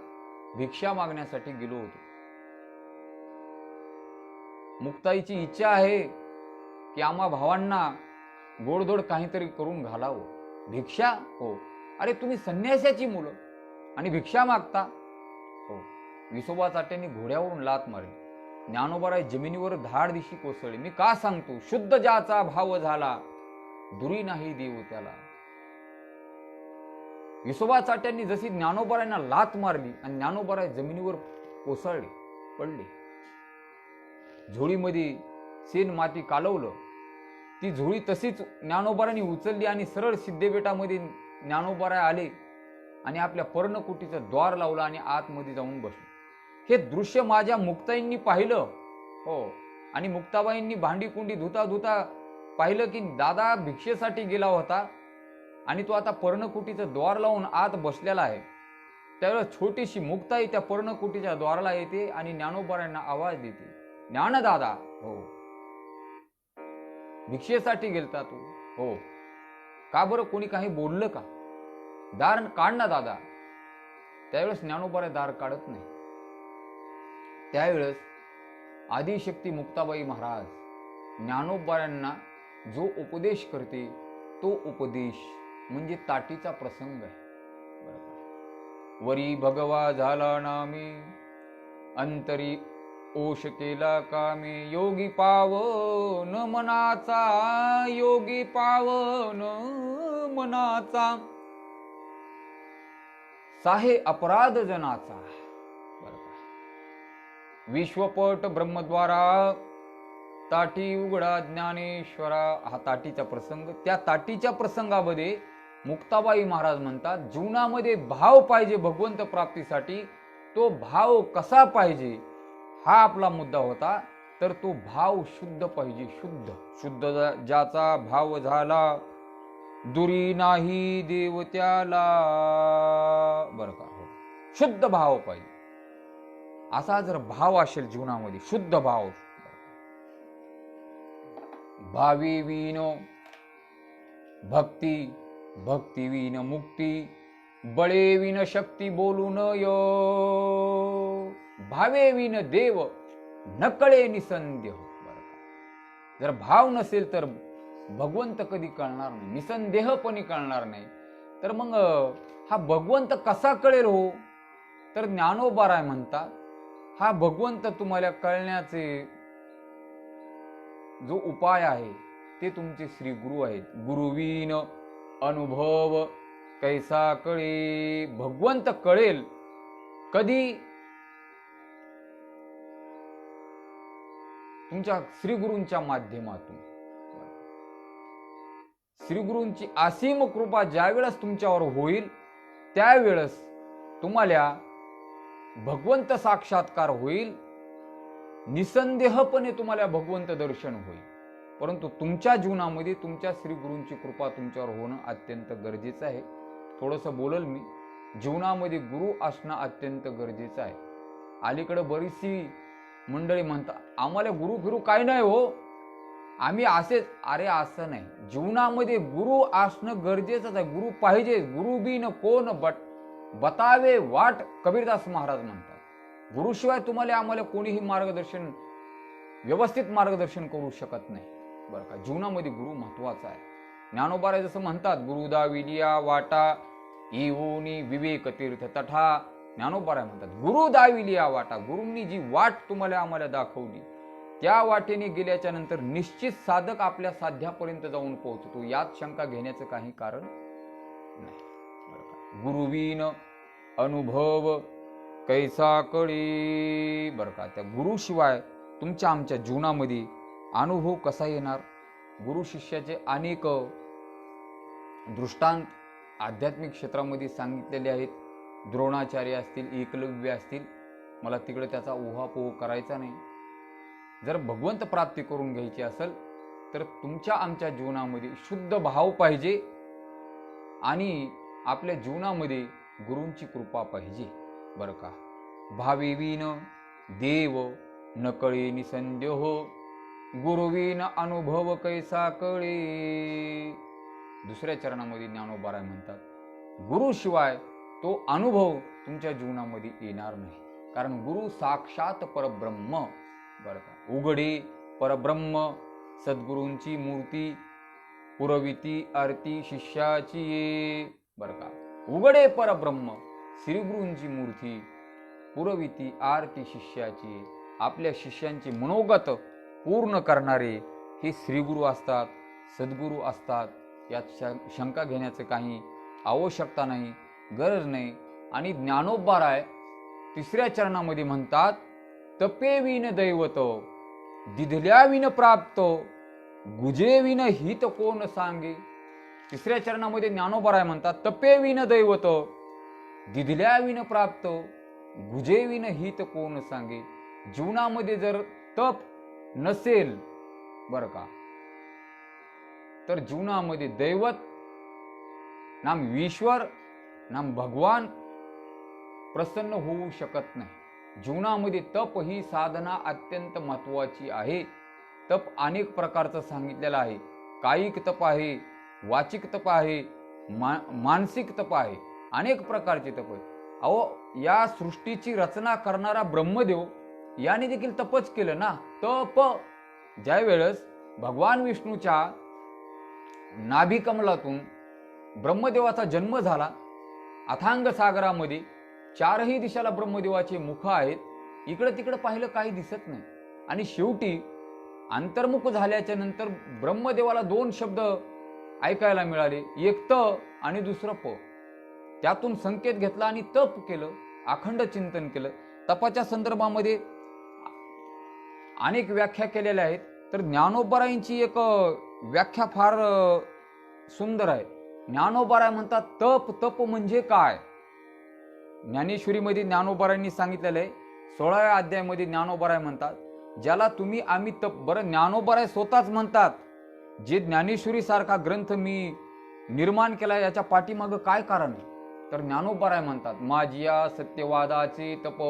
भिक्षा मागण्यासाठी गेलो होतो. मुक्ताईची इच्छा आहे की आम्हा भावांना गोडधोड काहीतरी करून घालावं. भिक्षा? हो. अरे तुम्ही संन्यासाची मुलं आणि भिक्षा मागता? हो. विसोबा चाट्यांनी घोड्यावरून लात मारली. ज्ञानोबाराय जमिनीवर धाड दिशी कोसळले. मी का सांगतो? शुद्ध ज्याचा भाव झाला दुरी नाही देव त्याला. विसोबा चाट्यांनी जशी ज्ञानोबारायांना लात मारली आणि ज्ञानोबाराय जमिनीवर कोसळले, पडले. झोळीमध्ये शेण माती कालवलं. ती झोळी तशीच ज्ञानोबारांनी उचलली आणि सरळ सिद्धेबेटामध्ये ज्ञानोबाराय आले आणि आपल्या पर्णकुटीचं द्वार लावलं आणि आतमध्ये जाऊन बसले. हे दृश्य माझ्या मुक्ताईंनी पाहिलं हो. आणि मुक्ताबाईंनी भांडी कुंडी धुता धुता पाहिलं की दादा भिक्षेसाठी गेला होता आणि तो आता पर्णकुटीचं द्वार लावून आत बसलेला आहे. त्यावेळेस छोटीशी मुक्ताई त्या पर्णकुटीच्या द्वाराला येते आणि ज्ञानोबारायांना आवाज देते, ज्ञानदादा हो, भिक्षेसाठी गेलता तू? हो. का बरं, कोणी काही बोललं का? दार काढ ना दादा. त्यावेळेस ज्ञानोबा दार काढत नाही. त्यावेळेस आदिशक्ती मुक्ताबाई महाराज ज्ञानोबांना जो उपदेश करते तो उपदेश म्हणजे ताटीचा प्रसंग आहे. वरी भगवा झाला नामी, अंतरी ओश केला कामी, योगी पावन मनाचा, योगी पावन मनाचा, साहे अपराध जनाचा. विश्वपट ब्रह्मद्वारा, ताटी उघडा ज्ञानेश्वरा. हा ताटीचा प्रसंग. त्या ताटीच्या प्रसंगामध्ये मुक्ताबाई महाराज म्हणतात, जीवनामध्ये भाव पाहिजे भगवंत प्राप्तीसाठी. तो भाव कसा पाहिजे हा आपला मुद्दा होता. तर तो भाव शुद्ध पाहिजे. शुद्ध ज्याचा भाव झाला, दुरी नाही देव त्याला. बरं का? शुद्ध भाव पाहिजे. असा जर भाव असेल जीवनामध्ये, शुद्ध भाव, भावी विन भक्ती, भक्ती विन मुक्ती, बळे विन शक्ती बोलू नय. भावे विन देव नकळे निसंदेह. जर भाव नसेल तर भगवंत कधी कळणार नाही, निसंदेहपणे कळणार नाही. तर मग हा भगवंत कसा कळेल हो? तर ज्ञानोबा म्हणतात, हा भगवंत तुम्हाला कळण्याचे जो उपाय आहे ते तुमचे श्री गुरु आहेत. गुरुविन अनुभव कैसा कळे. भगवंत कळेल कधी? तुमच्या श्री गुरूंच्या माध्यमातून. श्री गुरूंची असीम कृपा ज्यावेळेस तुमच्यावर होईल त्यावेळेस तुम्हाला भगवंत साक्षात्कार होईल. निसंदेहपणे तुम्हाला भगवंत दर्शन होईल. परंतु तुमच्या जीवनामध्ये तुमच्या श्री गुरूंची कृपा तुमच्यावर होणं अत्यंत गरजेचं आहे. थोडंसं बोलल मी. जीवनामध्ये गुरु असणं अत्यंत गरजेचं आहे. अलीकडे बरीचशी मंडळी म्हणतात, आम्हाला गुरु फिरू काय नाही हो, आम्ही असेच. अरे असं नाही. जीवनामध्ये गुरु असणं गरजेचंच आहे. गुरु पाहिजे. गुरु बिन कोण बतावे वाट, कबीरदास महाराज म्हणतात. गुरुशिवाय तुम्हाला आम्हाला कोणीही मार्गदर्शन, व्यवस्थित मार्गदर्शन करू शकत नाही. बरं का? जीवनामध्ये गुरु महत्वाचा आहे. ज्ञानोबा जसं म्हणतात, गुरु दाविलिया वाटा येऊनी विवेक तीर्थ तठा. ज्ञानोबा म्हणतात, गुरु दाविलिया वाटा. गुरूंनी जी वाट तुम्हाला आम्हाला दाखवली त्या वाटेने गेल्याच्या नंतर निश्चित साधक आपल्या साध्यापर्यंत जाऊन पोहोचतो. यात शंका घेण्याचं काही कारण नाही. गुरुविन अनुभव कैसा कळे. बरं का? त्या गुरुशिवाय तुमच्या आमच्या जीवनामध्ये अनुभव कसा येणार? गुरु शिष्याचे अनेक दृष्टांत आध्यात्मिक क्षेत्रामध्ये सांगितलेले आहेत. द्रोणाचार्य असतील, एकलव्य असतील. मला तिकडे त्याचा उहापोह करायचा नाही. जर भगवंत प्राप्ती करून घ्यायची असेल तर तुमच्या आमच्या जीवनामध्ये शुद्ध भाव पाहिजे आणि आपल्या जीवनामध्ये गुरूंची कृपा पाहिजे. बरं का? भावेविन देव नकळे निसंदेह, गुरुविन अनुभव कैसा कळे. दुसऱ्या चरणामध्ये ज्ञानोबा म्हणतात, गुरुशिवाय तो अनुभव तुमच्या जीवनामध्ये येणार नाही. कारण गुरु साक्षात परब्रह्म. बरं का? उघडे परब्रह्म सद्गुरूंची मूर्ती, पुरविती आरती शिष्याची ये. बरं का? उघडे परब्रह्म श्रीगुरूंची मूर्ती, पुरविती आरती शिष्याची. आपल्या शिष्यांची मनोगत पूर्ण करणारे हे श्रीगुरु असतात, सद्गुरू असतात. यात शंका घेण्याचं काही आवश्यकता नाही, गरज नाही. आणि ज्ञानोबा तिसऱ्या चरणामध्ये म्हणतात, तपे विन दैवत, दिधल्या विन प्राप्त, गुजे विन हित कोण सांगे. तिसऱ्या चरणामध्ये ज्ञानोबा म्हणतात, तपे विन दैवत, दिधल्या विन प्राप्त, गुजे विन हित कोण सांगे. जीवनामध्ये जर तप नसेल, बरं का, तर जीवनामध्ये दैवत नाम ईश्वर नाम भगवान प्रसन्न होऊ शकत नाही. जीवनामध्ये तप ही साधना अत्यंत महत्वाची आहे. तप अनेक प्रकारचं सांगितलेलं आहे. कायिक तप आहे, वाचिक तप आहे, मानसिक तप आहे, अनेक प्रकारचे तप आहे. अहो, या सृष्टीची रचना करणारा ब्रह्मदेव याने देखील तपच केलं ना. तप. ज्या वेळेस भगवान विष्णूच्या नाभी कमलातून ब्रह्मदेवाचा जन्म झाला, अथांग सागरामध्ये चारही दिशाला ब्रह्मदेवाचे मुख आहेत, इकडं तिकडं पाहिलं काही दिसत नाही. आणि शेवटी अंतर्मुख झाल्याच्या नंतर ब्रह्मदेवाला दोन शब्द ऐकायला मिळाले, एक त आणि दुसरं प. त्यातून संकेत घेतला आणि तप केलं, अखंड चिंतन केलं. तपाच्या संदर्भामध्ये अनेक व्याख्या केलेल्या आहेत. तर ज्ञानोबारायांची एक व्याख्या फार सुंदर आहे. ज्ञानोबाराय म्हणतात तप. तप म्हणजे काय? ज्ञानेश्वरीमध्ये ज्ञानोबारायांनी सांगितलेलं आहे. 16व्या अध्यायामध्ये ज्ञानोबाराय म्हणतात, ज्याला तुम्ही आम्ही तप. बरं, ज्ञानोबाराय स्वतःच म्हणतात, जे ज्ञानेश्वरी सारखा ग्रंथ मी निर्माण केला याच्या पाठीमागं काय कारण आहे? तर ज्ञानोबाराय म्हणतात, माझिया सत्यवादाचे तप,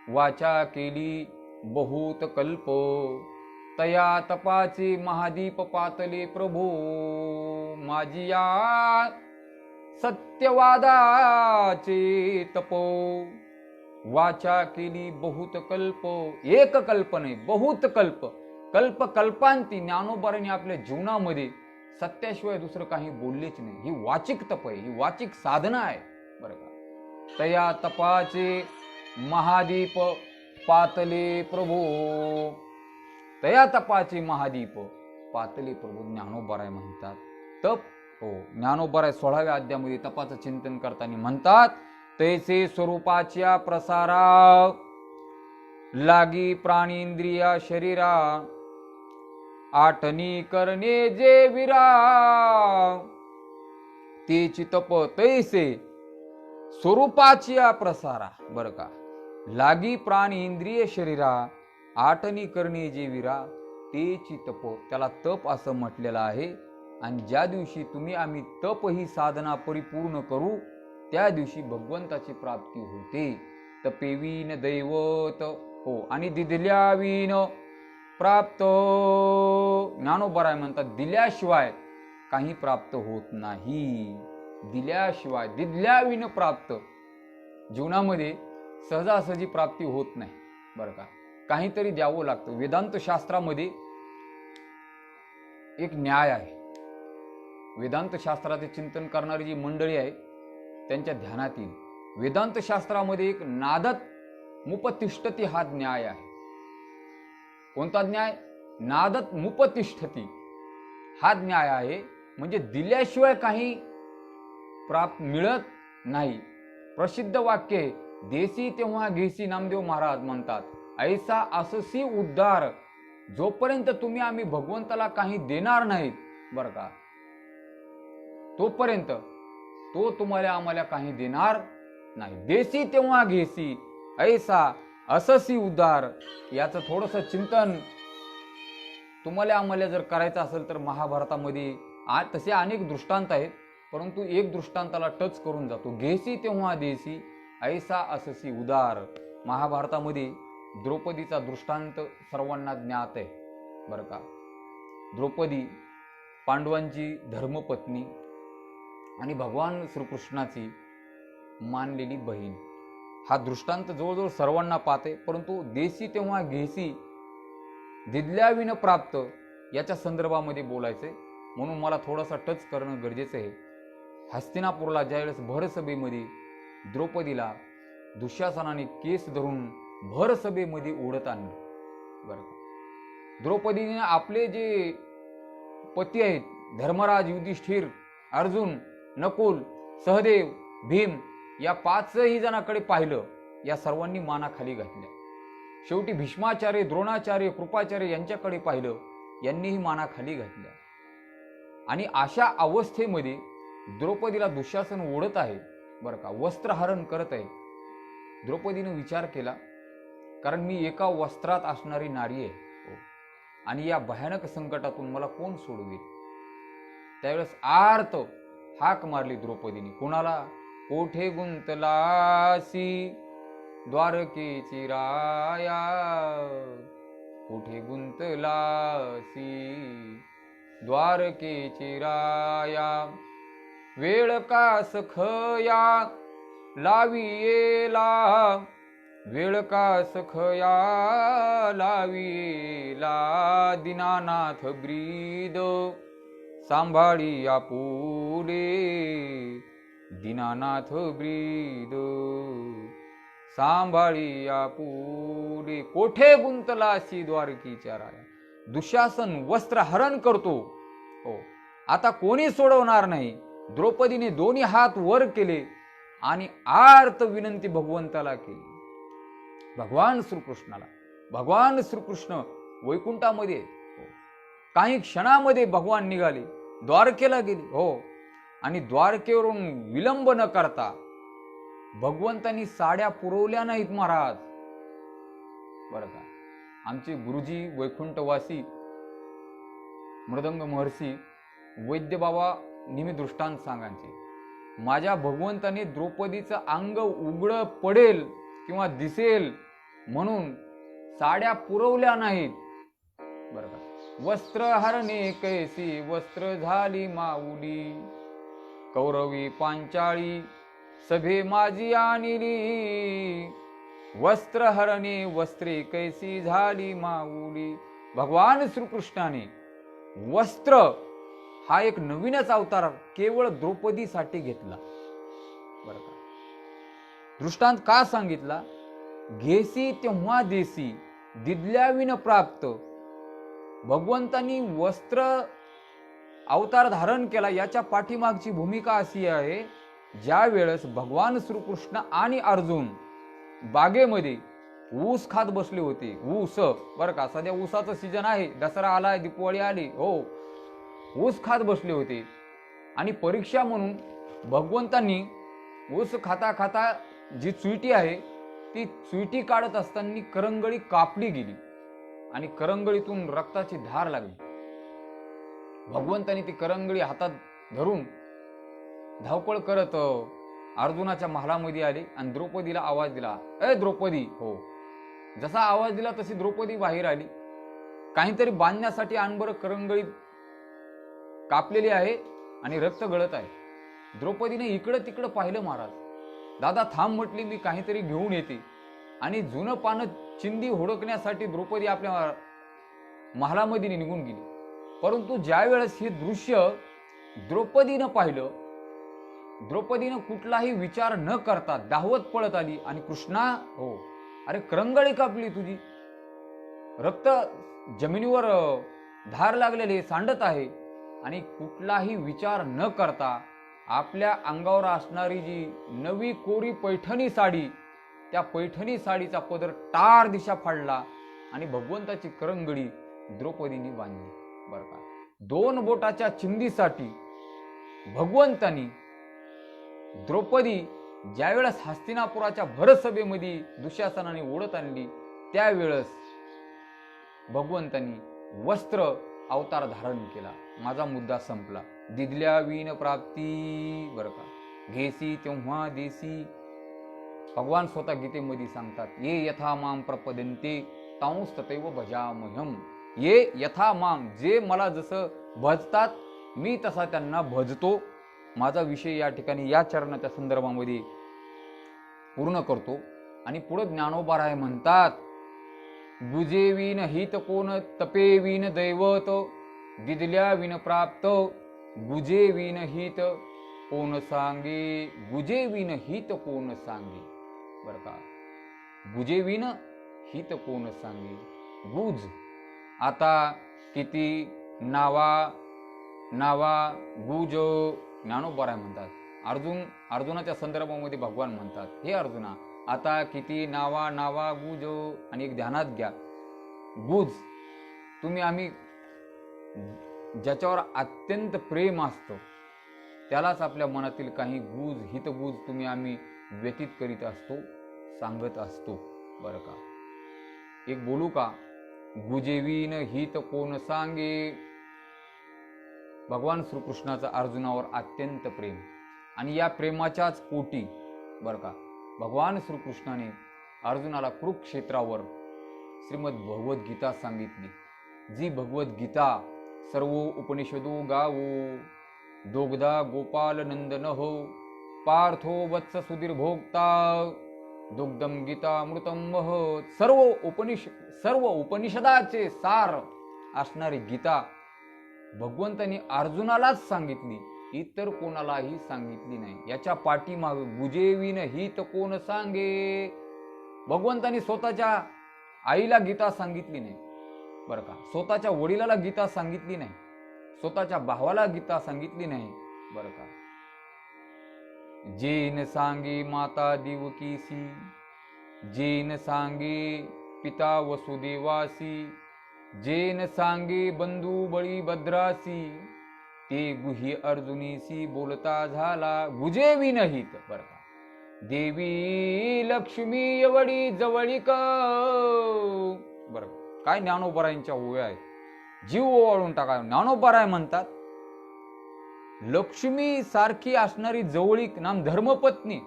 वाचा केली बहुत कल्प, तया तपाचे महादीप पातले प्रभो. माझिया सत्यवादाचे तप, वाचा केली बहुत कल्प. एक कल्प नाही, बहुत कल्प. कल्प कल्पांती ज्ञानोबारांनी आपल्या जीवनामध्ये सत्याशिवाय दुसरं काही बोललेच नाही. ही वाचिक तप आहे, ही वाचिक साधना आहे, बरं का. तया तपाचे महादीप पातले प्रभो. तया तपाचे महादीप पातले प्रभू ज्ञानोबाराय म्हणतात. तप. हो, ज्ञानोबाराय 16व्या अध्यायामध्ये तपाचं चिंतन करताना म्हणतात, तैसे स्वरूपाच्या प्रसारा, लागी प्राणींद्रिया शरीरा, आठनी करणे जे विरा, तेची तप तैसे स्वरूपाची प्रसारा. बरं का. लागी प्राण इंद्रिय शरीरा, आठनी करणे जे विरा, तेची तप. त्याला तप असं म्हटलेलं आहे. आणि ज्या दिवशी तुम्ही आम्ही तप ही साधना परिपूर्ण करू, त्या दिवशी भगवंताची प्राप्ती होते. तपेवीन दैवत. हो, आणि दिल्यावीन प्राप्त. ज्ञानोबाराय म्हणतात, दिल्याशिवाय काही प्राप्त होत नाही. दिल्याशिवाय, दिल्याविन प्राप्त. जीवनामध्ये सहजासहजी प्राप्ती होत नाही, बरं का. काहीतरी द्यावं लागतं. वेदांत शास्त्रामध्ये एक न्याय आहे. वेदांत शास्त्राचे चिंतन करणारी जी मंडळी आहे त्यांच्या ध्यानात येईल. वेदांत शास्त्रामध्ये एक नादत मुपतिष्ठती हा न्याय आहे. कोणता न्याय? नादत मुपतिष्ठती हा न्याय आहे. म्हणजे दिल्याशिवाय काही प्राप्त मिळत नाही. प्रसिद्ध वाक्य आहे, देसी तेव्हा घेसी. नामदेव महाराज म्हणतात, ऐसा अससी उद्धार. जोपर्यंत तुम्ही आम्ही भगवंताला काही देणार नाहीत, बरं का, तोपर्यंत तो तुम्हाला आम्हाला काही देणार नाही. देसी तेव्हा घेसी, ऐसा अससी उद्धार. याचं थोडंसं चिंतन तुम्हाला आम्हाला जर करायचं असेल तर महाभारतामध्ये तसे अनेक दृष्टांत आहेत, परंतु एक दृष्टांताला टच करून जातो. घेसी तेव्हा देसी, ऐसा अससी उदार. महाभारतामध्ये द्रौपदीचा दृष्टांत सर्वांना ज्ञात आहे, बरं का. द्रौपदी पांडवांची धर्मपत्नी आणि भगवान श्रीकृष्णाची मानलेली बहीण. हा दृष्टांत जवळजवळ सर्वांना पाहते, परंतु देसी तेव्हा घेसी, दिल्याविन प्राप्त याच्या संदर्भामध्ये बोलायचंय, म्हणून मला थोडासा टच करणं गरजेचं आहे. हस्तिनापूरला ज्यावेळेस भरसभेमध्ये द्रौपदीला दुःशासनाने केस धरून भरसभेमध्ये ओढत आणलं, बरं का. द्रौपदीने आपले जे पती आहेत, धर्मराज, युधिष्ठिर, अर्जुन, नकुल, सहदेव, भीम, या 5ही जणांकडे पाहिलं. या सर्वांनी माना खाली घातल्या. शेवटी भीष्माचार्य, द्रोणाचार्य, कृपाचार्य यांच्याकडे पाहिलं. यांनीही माना खाली घातल्या. आणि अशा अवस्थेमध्ये द्रौपदीला दुःशासन ओढत आहे, बरं का, वस्त्रहरण करत आहे. द्रौपदीने विचार केला, कारण मी एका वस्त्रात असणारी नारी आहे आणि या भयानक संकटातून मला कोण सोडवेल. त्यावेळेस आर्त हाक मारली द्रौपदीने. कोणाला? कोठे गुंतलासी द्वारकेची राया, कोठे गुंतलासी द्वारकेची राया. वेळ का सखया लावियेला, वेळ का सखया लावियेला, दीनानाथ ब्रीद सांभाळी आपुले, दीनानाथ ब्रीद सांभाळी आपुले. कोठे गुंतलासी द्वारकीच्या राया. दुःशासन वस्त्र हरण करतो. हो, आता कोणी सोडवणार नाही. द्रौपदीने दोन्ही हात वर केले आणि आर्त विनंती भगवंताला केली. भगवान श्रीकृष्णाला. भगवान श्रीकृष्ण वैकुंठामध्ये हो. काही क्षणामध्ये भगवान निघाले, द्वारकेला गेले. हो, आणि द्वारकेवरून विलंब न करता भगवंतांनी साड्या पुरवल्या नाहीत महाराज. बरं का, आमचे गुरुजी वैकुंठवासी मृदंग महर्षी वैद्य बाबा नेहमी दृष्टांत सांगायचे. माझ्या भगवंताने द्रौपदीचं अंग उघड पडेल किंवा दिसेल म्हणून साड्या पुरवल्या नाहीत. बरं का, वस्त्र हरणे कैसी वस्त्र झाली माऊली, कौरवी पांचाळी सभे माझी आणली, वस्त्र हरणे वस्त्रे कैसी झाली माऊली. भगवान श्रीकृष्णाने वस्त्र हा एक नवीनच अवतार केवळ द्रौपदीसाठी घेतला. बरं का, दृष्टांत का सांगितला? घेसी तेव्हा देसी, दिदल्याविन प्राप्त. भगवंतांनी वस्त्र अवतार धारण केला याच्या पाठीमागची भूमिका अशी आहे, ज्या वेळेस भगवान श्रीकृष्ण आणि अर्जुन बागेमध्ये ऊस खात बसले होते. ऊस, बरं का, सध्या ऊसाचं सीजन आहे, दसरा आलाय, दीपावली आली. हो, ऊस खात बसले होते आणि परीक्षा म्हणून भगवंतांनी ऊस खाता खाता जी चुईटी आहे ती चुईटी काढत असताना करंगळी कापली गेली आणि करंगळीतून रक्ताची धार लागली. भगवंतांनी ती करंगळी हातात धरून धावपळ करत अर्जुनाच्या महालामध्ये आले आणि द्रौपदीला आवाज दिला, ए द्रौपदी. हो, जसा आवाज दिला तशी द्रौपदी बाहेर आली. काहीतरी बांधण्यासाठी आणबर करंगळी कापलेली आहे आणि रक्त गळत आहे. द्रौपदीने इकडं तिकडं पाहिलं. महाराज, दादा थांब म्हटली, मी काहीतरी घेऊन येते. आणि जुनं पानं चिंदी हुडकण्यासाठी द्रौपदी आपल्या महालामध्ये निघून गेली. परंतु ज्या वेळेस हे दृश्य द्रौपदीनं पाहिलं, द्रौपदीनं कुठलाही विचार न करता धावत पळत आली आणि कृष्णा, हो, अरे करंगळी कापली तुझी, रक्त जमिनीवर धार लागलेले सांडत आहे. आणि कुठलाही विचार न करता आपल्या अंगावर असणारी जी नवी कोरी पैठणी साडी, त्या पैठणी साडीचा पदर टार दिशा फाडला आणि भगवंताची करंगळी द्रौपदीने बांधली. बरं का, 2 बोटाच्या चिंधीसाठी भगवंतानी द्रौपदी ज्यावेळेस हस्तिनापुराच्या भरसभेमध्ये दुःशासनाने ओढत आणली, त्यावेळेस भगवंतानी वस्त्र अवतार धारण केला. माझा मुद्दा संपला. दिदल्या विन प्राप्ती. बरं का, घेसी तेव्हा देसी. भगवान स्वतः गीतेमध्ये सांगतात, ये यथा माम प्रपदन्ते तांस तथैव भजाम्यहम्. ये यथा माम, जे मला जसं भजतात मी तसा त्यांना भजतो. माझा विषय या ठिकाणी या चरणाच्या संदर्भामध्ये पूर्ण करतो. आणि पुढे ज्ञानोबा म्हणतात, बुजे विन हित कोण तपे विन दैवत, दिदल्या विन प्राप्त गुजे विन हित कोण सांगे. गुजे विन हित कोण सांगे. बरं का, गुजे विन हित कोण सांगे. गुज, आता किती नावा नावा गुज. ज्ञानोबा म्हणतात, अर्जुनाच्या संदर्भामध्ये भगवान म्हणतात, हे अर्जुना, आता किती नावा नावा गुज. आणि एक ध्यानात घ्या, गुज तुम्ही आम्ही ज्याच्यावर अत्यंत प्रेम असतं त्यालाच आपल्या मनातील काही गुज हितगुज तुम्ही आम्ही व्यतीत करीत असतो, सांगत असतो. बरं का, एक बोलू का? गुजेवीन हित कोण सांगे. भगवान श्रीकृष्णाचं अर्जुनावर अत्यंत प्रेम आणि या प्रेमाच्याच पोटी बरं का भगवान श्रीकृष्णाने अर्जुनाला कुरुक्षेत्रावर श्रीमद भगवद्गीता सांगितली. जी भगवद्गीता सर्व उपनिषदो गावो दोग्धा गोपाल नंदन हो, पार्थो वत्स सुधीर भोक्ता, दुग्धम गीतामृतम महत. सर्व उपनिषदाचे सार असणारी गीता भगवंतांनी अर्जुनालाच सांगितली, इतर कोणालाही सांगितली नाही. याच्या पाठीमाग गुजेविन हित कोण सांगे. भगवंतांनी स्वतःच्या आईला गीता सांगितली नाही बरं का, स्वतःच्या वडिलाला गीता सांगितली नाही, स्वतःच्या भावाला गीता सांगितली नाही बरं का. जेन सांगे माता देवकीसी, जेन सांगे पिता वसुदेवासी, जेन सांगे बंधू बळीभद्रासी, ते गुही अर्जुनीसी बोलता झाला गुजेविनहित बरं का. देवी लक्ष्मी एवढी जवळीक बरं. काय ज्ञानोबरायांच्या ओव्या आहेत, जीव ओवाळून टाका. ज्ञानोबराय म्हणतात, लक्ष्मी सारखी असणारी जवळीक नाम धर्मपत्नी.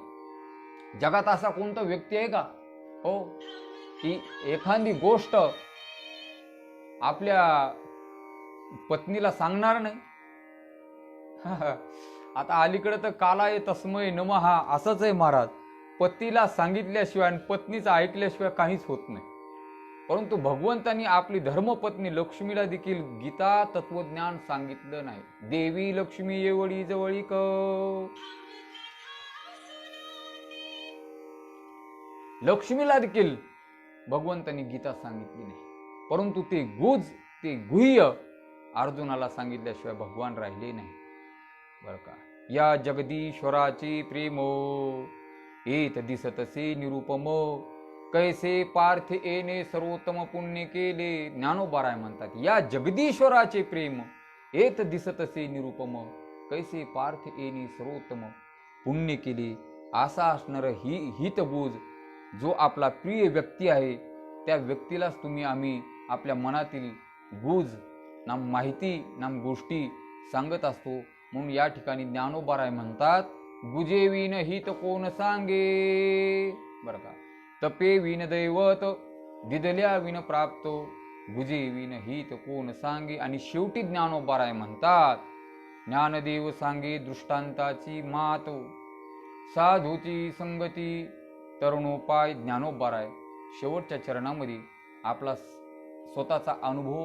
जगात असा कोणता व्यक्ती आहे का हो की एखादी गोष्ट आपल्या पत्नीला सांगणार नाही. आता अलीकडे तर कालाय तस्मय नमहा असंच आहे महाराज. पतीला सांगितल्याशिवाय आणि पत्नीचं ऐकल्याशिवाय काहीच होत नाही. परंतु भगवंतांनी आपली धर्मपत्नी लक्ष्मीला देखील गीता तत्वज्ञान सांगितलं नाही. देवी लक्ष्मी एवढी जवळीक. लक्ष्मीला देखील भगवंतांनी गीता सांगितली नाही. परंतु ते गुह्य अर्जुनाला सांगितल्याशिवाय भगवान राहिले नाही बर का. या जगदीश्वराचे प्रेम येत दिसतसे निरुपम, कैसे पार्थ येणे सर्वोत्तम पुण्य केले. ज्ञानोबराय म्हणतात, या जगदीश्वराचे प्रेम येत दिसतसे निरुपम, कैसे पार्थ येणे सर्वोत्तम पुण्य केले. असा असणार हितबूज जो आपला प्रिय व्यक्ती आहे, त्या व्यक्तीलाच आम्ही आपल्या मनातील गुज नाम माहिती नाम गोष्टी सांगत असतो. म्हणून या ठिकाणी ज्ञानोबराय म्हणतात, गुजेविन हित कोण सांगे बरं का. तपे विन दैवत दिदल्या विन प्राप्त, गुजेविन हित कोण सांगे. आणि शेवटी ज्ञानोबराय म्हणतात, ज्ञानदेव सांगे दृष्टांताची मात, साधूची संगती तरुणोपाय. ज्ञानोबराय शेवटच्या चरणामध्ये आपला स्वतःचा अनुभव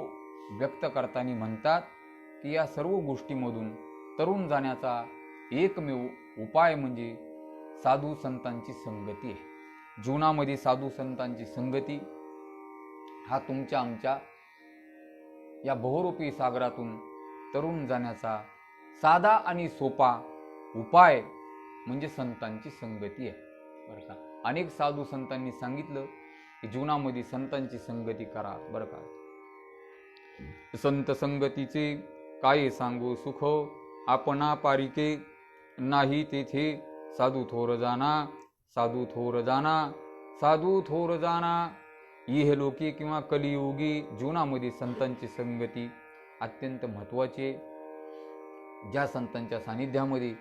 व्यक्त करताना म्हणतात की या सर्व गोष्टीमधून तरुण जाण्याचा एकमेव उपाय म्हणजे साधू संतांची संगती आहे. जीवनामध्ये साधू संतांची संगती हा तुमच्या आमच्या या बहुरूपी सागरातून तरुण जाण्याचा साधा आणि सोपा उपाय म्हणजे संतांची संगती आहे बरं का. अनेक साधू संतांनी सांगितलं की जीवनामध्ये संतांची संगती करा बरं का. संत संगतीचे काय सांगू सुख, आपणा पारिके नाही तेथे साधू थोर जाना, साधू थोर जाना, साधू थोर जाना. इह लोकी किंवा कलियुगी जीवनामध्ये संतांची संगती अत्यंत महत्त्वाची. ज्या संतांच्या सानिध्यामध्ये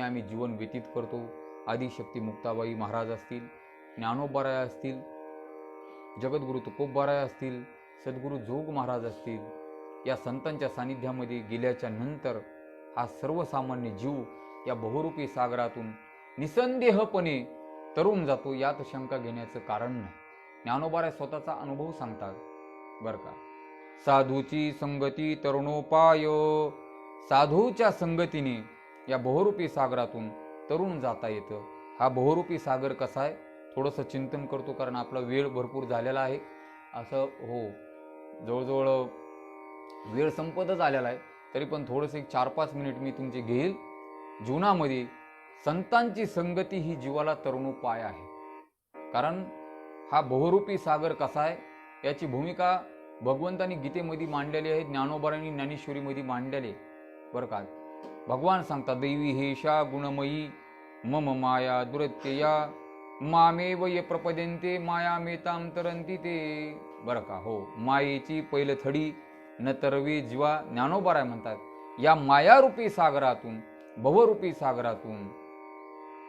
आम्ही जीवन व्यतीत करतो, आदिशक्ती मुक्ताबाई महाराज असतील, ज्ञानोबराय असतील, जगद्गुरु तुकोबराय असतील, सद्गुरु जोग महाराज असतील, या संतांच्या सानिध्यामध्ये गेल्याच्या नंतर हा सर्वसामान्य जीव या बहुरूपी सागरातून निसंदेहपणे तरुण जातो, यात शंका घेण्याचं कारण नाही. ज्ञानोबराय स्वतःचा अनुभव सांगतात बरं का. साधूची संगती तरुणोपाय, साधूच्या संगतीने या बहुरूपी सागरातून तरुण जाता येतं. हा बहुरूपी सागर कसा आहे थोडंसं चिंतन करतो, कारण आपला वेळ भरपूर झालेला आहे. असं हो जवळजवळ वेळ संपतच आलेला आहे, तरी पण थोडंसं एक 4-5 मिनिट मी तुमचे घेईल. जीवनामध्ये संतांची संगती ही जीवाला तरुणोपाय आहे. कारण हा बहुरूपी सागर कसा आहे याची भूमिका भगवंतांनी गीतेमध्ये मांडलेली आहे, ज्ञानोबरांनी ज्ञानेश्वरीमध्ये मांडलेली आहे बरं का. भगवान सांगतात, दैवी हेशा गुणमयी मम माया दुरत्यया, मामेव ये प्रपद्यन्ते माया मेताम तरंती ते बरं का. हो, मायेची पैलथडी न तरवे जीवा. ज्ञानोबराय म्हणतात, या मायारूपी सागरातून भवरूपी सागरातून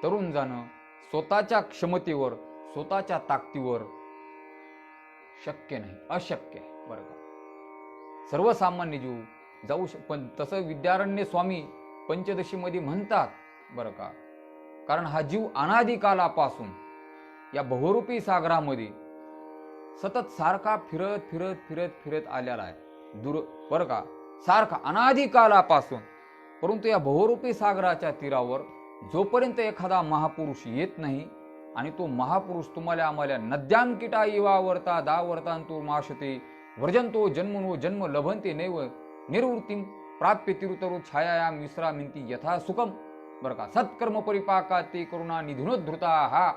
तरुण जाणं स्वतःच्या क्षमतेवर स्वतःच्या ताकदीवर शक्य नाही, अशक्य आहे बरं का. सर्वसामान्य जीव जाऊ पण तसं विद्यारण्य स्वामी पंचदशीमध्ये म्हणतात बरं का. कारण हा जीव अनादी कालापासून या बहुरूपी सागरामध्ये सतत सारखा फिरत फिरत फिरत फिरत आलेला आहे बरं का, सारखा अनादी कालापासून. परंतु या बहुरूपी सागराच्या तीरावर जोपर्यंत एखादा महापुरुष येत नाही आणि तो महापुरुष तुम्हाला आम्हाला नद्यां किटा इवा वर्ता दा वर्तांतो माशते व्रजंतो जन्मनो जन्म लभंते नैव निर्वृत्तीं प्राप्य तिरुतरु छायायाम विश्रामिंती यथा सुखम बरं का. सत्कर्म परिपाका ते करुणा निधुनोद्धृता हा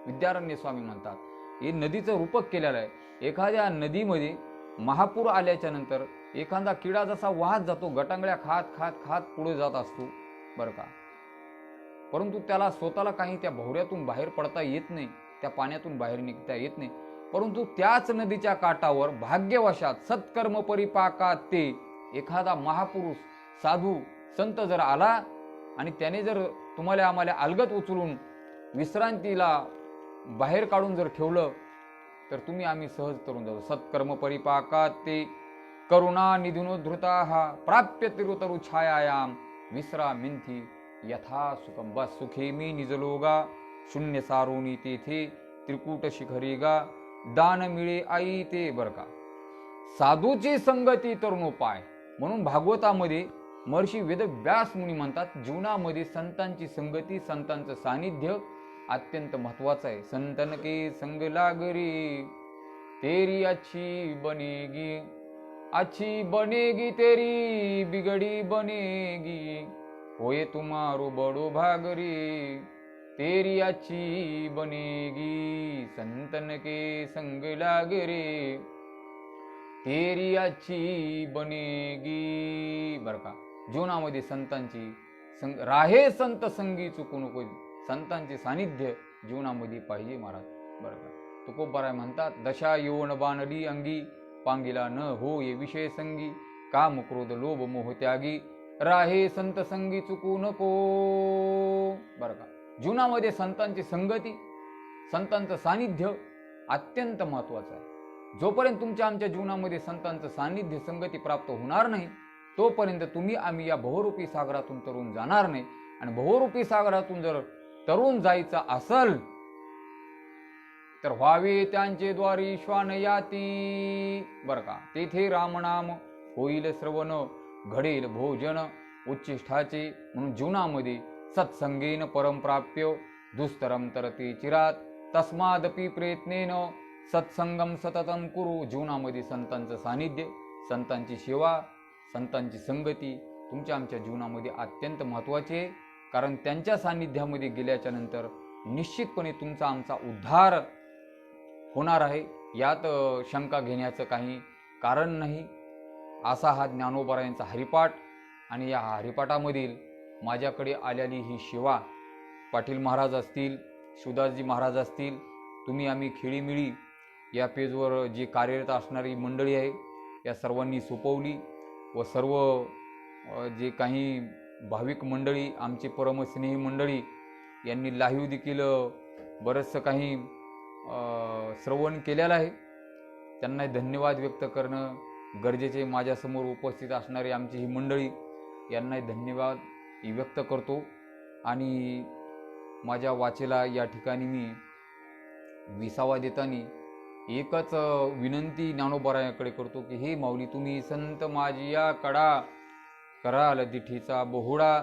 विद्यारण्य स्वामी म्हणतात. हे नदीचं रूपक केलेलं आहे. एखाद्या नदीमध्ये महापूर आल्याच्या नंतर एखादा किडा जसा वाहत जातो, गटांगळ्या खात खात खात पुढे जात असतो बरं का. परंतु त्याला स्वतःला काही त्या भोवऱ्यातून बाहेर पडता येत नाही, त्या पाण्यातून बाहेर निघता येत नाही. परंतु त्याच नदीच्या काठावर भाग्यवशात सत्कर्म परिपाकात ते एखादा महापुरुष साधू संत जर आला आणि त्याने जर तुम्हाला आम्हाला अलगत उचलून विश्रांतीला बाहेर काढून जर ठेवलं तर तुम्ही आम्ही सहज करून जातो. सत्कर्म परिपाकात ते करुणा निधुनोद्धृता हा प्राप्य तिरुतरु छायायाम विश्रामिंती यथा सुखम. बस सुखे मी निजलोगा शून्य सारोनी तेथे त्रिकूट शिखरीगा दान मिळे आई ते बरं का. साधूची संगती तरुणोपाय म्हणून भागवतामध्ये महर्षी वेदव्यास मुनी म्हणतात, जीवनामध्ये संतांची संगती, संतांचं सानिध्य अत्यंत महत्वाचं आहे. संतन के संग लागरी तेरी अच्छी बनेगी तेरी बिगड़ी बनेगी होए तुम्हारो बड़ो भागरी तेरी अच्छी बनेगी संतन के संग लागरे तेरी अच्छी बनेगी बरं का. जीवनामध्ये संतांची राहे संत संगी चुकू नको. संतांचे सानिध्य जीवनामध्ये पाहिजे महाराज बरं का. तुकोबाराय म्हणतात, दशा यौवन बाणली अंगी पांगिला न हो ये विषय संगी काम क्रोध लोभ मोह त्यागी राहे संत संगी चुकू नको बरं का. जीवनामध्ये संतांची संगती, संतांचं सानिध्य अत्यंत महत्वाचं आहे. जोपर्यंत तुमच्या आमच्या जीवनामध्ये संतांचं सानिध्य संगती प्राप्त होणार नाही तोपर्यंत तुम्ही आम्ही या बहुरूपी सागरातून तरून जाणार नाही. आणि बहुरूपी सागरातून जर तरून जायचं असल तर व्हावे त्यांचे द्वारी श्वान याती बरं का. तेथे रामनाम होईल श्रवण घडेल भोजन उच्चिष्ठाचे. म्हणून जीवनामध्ये सत्संगेन परमप्राप्य दुस्तरम तरते चिरात तस्मादपि प्रयत्नेन सत्संगम सततम कुरु. जीवनामध्ये संतांचं सानिध्य, संतांची सेवा, संतांची संगती तुमच्या आमच्या जीवनामध्ये अत्यंत महत्त्वाची आहे. कारण त्यांच्या सानिध्यामध्ये गेल्याच्या नंतर निश्चितपणे तुमचा आमचा उद्धार होणार आहे, यात शंका घेण्याचं काही कारण नाही. असा हा ज्ञानोबारायांचा हरिपाठ. आणि या हरिपाठामधील माझ्याकडे आलेली ही सेवा, पाटील महाराज असतील, शिवदासजी महाराज असतील, तुम्ही आम्ही खेळीमिळी या पेजवर जी कार्यरत असणारी मंडळी आहे या सर्वांनी सोपवली व सर्व जे काही भाविक मंडळी, आमची परमस्नेही मंडळी यांनी लाईव्ह देखील बरंचसं काही श्रवण केलेलं आहे. त्यांना धन्यवाद व्यक्त करणं गरजेचे. माझ्यासमोर उपस्थित असणारी आमची ही मंडळी यांना धन्यवाद व्यक्त करतो. आणि माझ्या वाचेला या ठिकाणी मी विसावा देताना एकच विनंती ज्ञानोबारायाकडे करतो की हे माऊली, तुम्ही संत माझी या कडा कराल दिठीचा बहुडा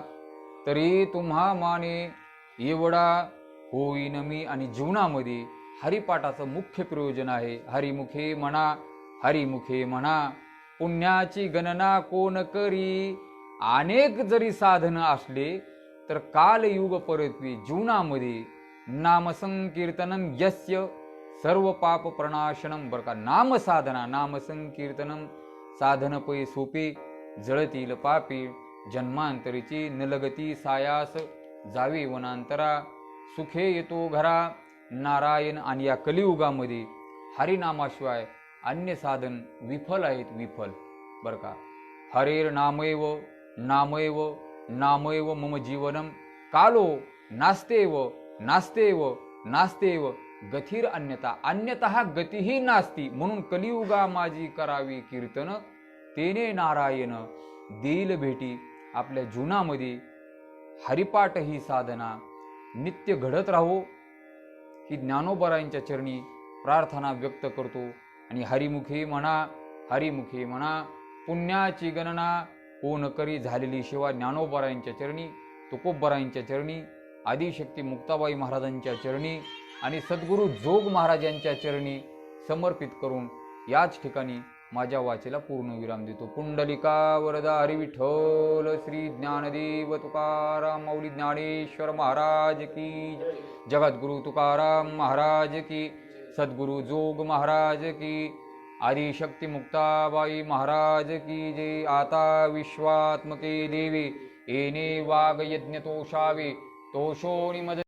तरी तुम्हा माने एवढा होईन मी. आणि जीवनामध्ये हरिपाठाचं मुख्य प्रयोजन आहे. हरिमुखे म्हणा, हरिमुखे म्हणा, पुण्याची गणना कोण करी. अनेक जरी साधन असले तर कालयुग परत्वे. जीवनामध्ये नामसंकीर्तनम यस्य सर्व पाप प्रणाशनम बरं का. नामसाधना, नामसंकीर्तनम साधन पै सोपे जळतील पापी जन्मांतरीची नलगती सायास जावे वनांतरा सुखे येतो घरा नारायण. आणि या कलियुगामध्ये हरिनामाशिवाय अन्य साधन विफल आहेत, विफल बरं का. हरेर नामैव नामैव नामैव मम जीवनम कालो नास्तेव नास्तेव नास्तेव गतिर अन्यथा अन्यतः गतीही नास्ती. म्हणून कलियुगा माझी करावी कीर्तन तेने नारायण देईल भेटी. आपल्या जीवनामध्ये हरिपाठ ही साधना नित्य घडत राहो ही ज्ञानोबरायांच्या चरणी प्रार्थना व्यक्त करतो. आणि हरिमुखे म्हणा पुण्याची गणना कोण करी झालेली शिवा ज्ञानोबरायांच्या चरणी, तुकोबरायांच्या चरणी, आदिशक्ती मुक्ताबाई महाराजांच्या चरणी आणि सद्गुरू जोग महाराजांच्या चरणी समर्पित करून याच ठिकाणी माझ्या वाचेला पूर्णविराम देतो. पुंडलिका वरदा हरी विठ्ठल श्री ज्ञानदेव तुकाराम माऊली ज्ञानेश्वर महाराज की, जगद्गुरु तुकाराम महाराज की, सद्गुरु जोग महाराज की, आदिशक्ती मुक्ताबाई महाराज की जय. आता विश्वात्मके देवी येणे वाघ यज्ञ तोषावे तोषोनी मद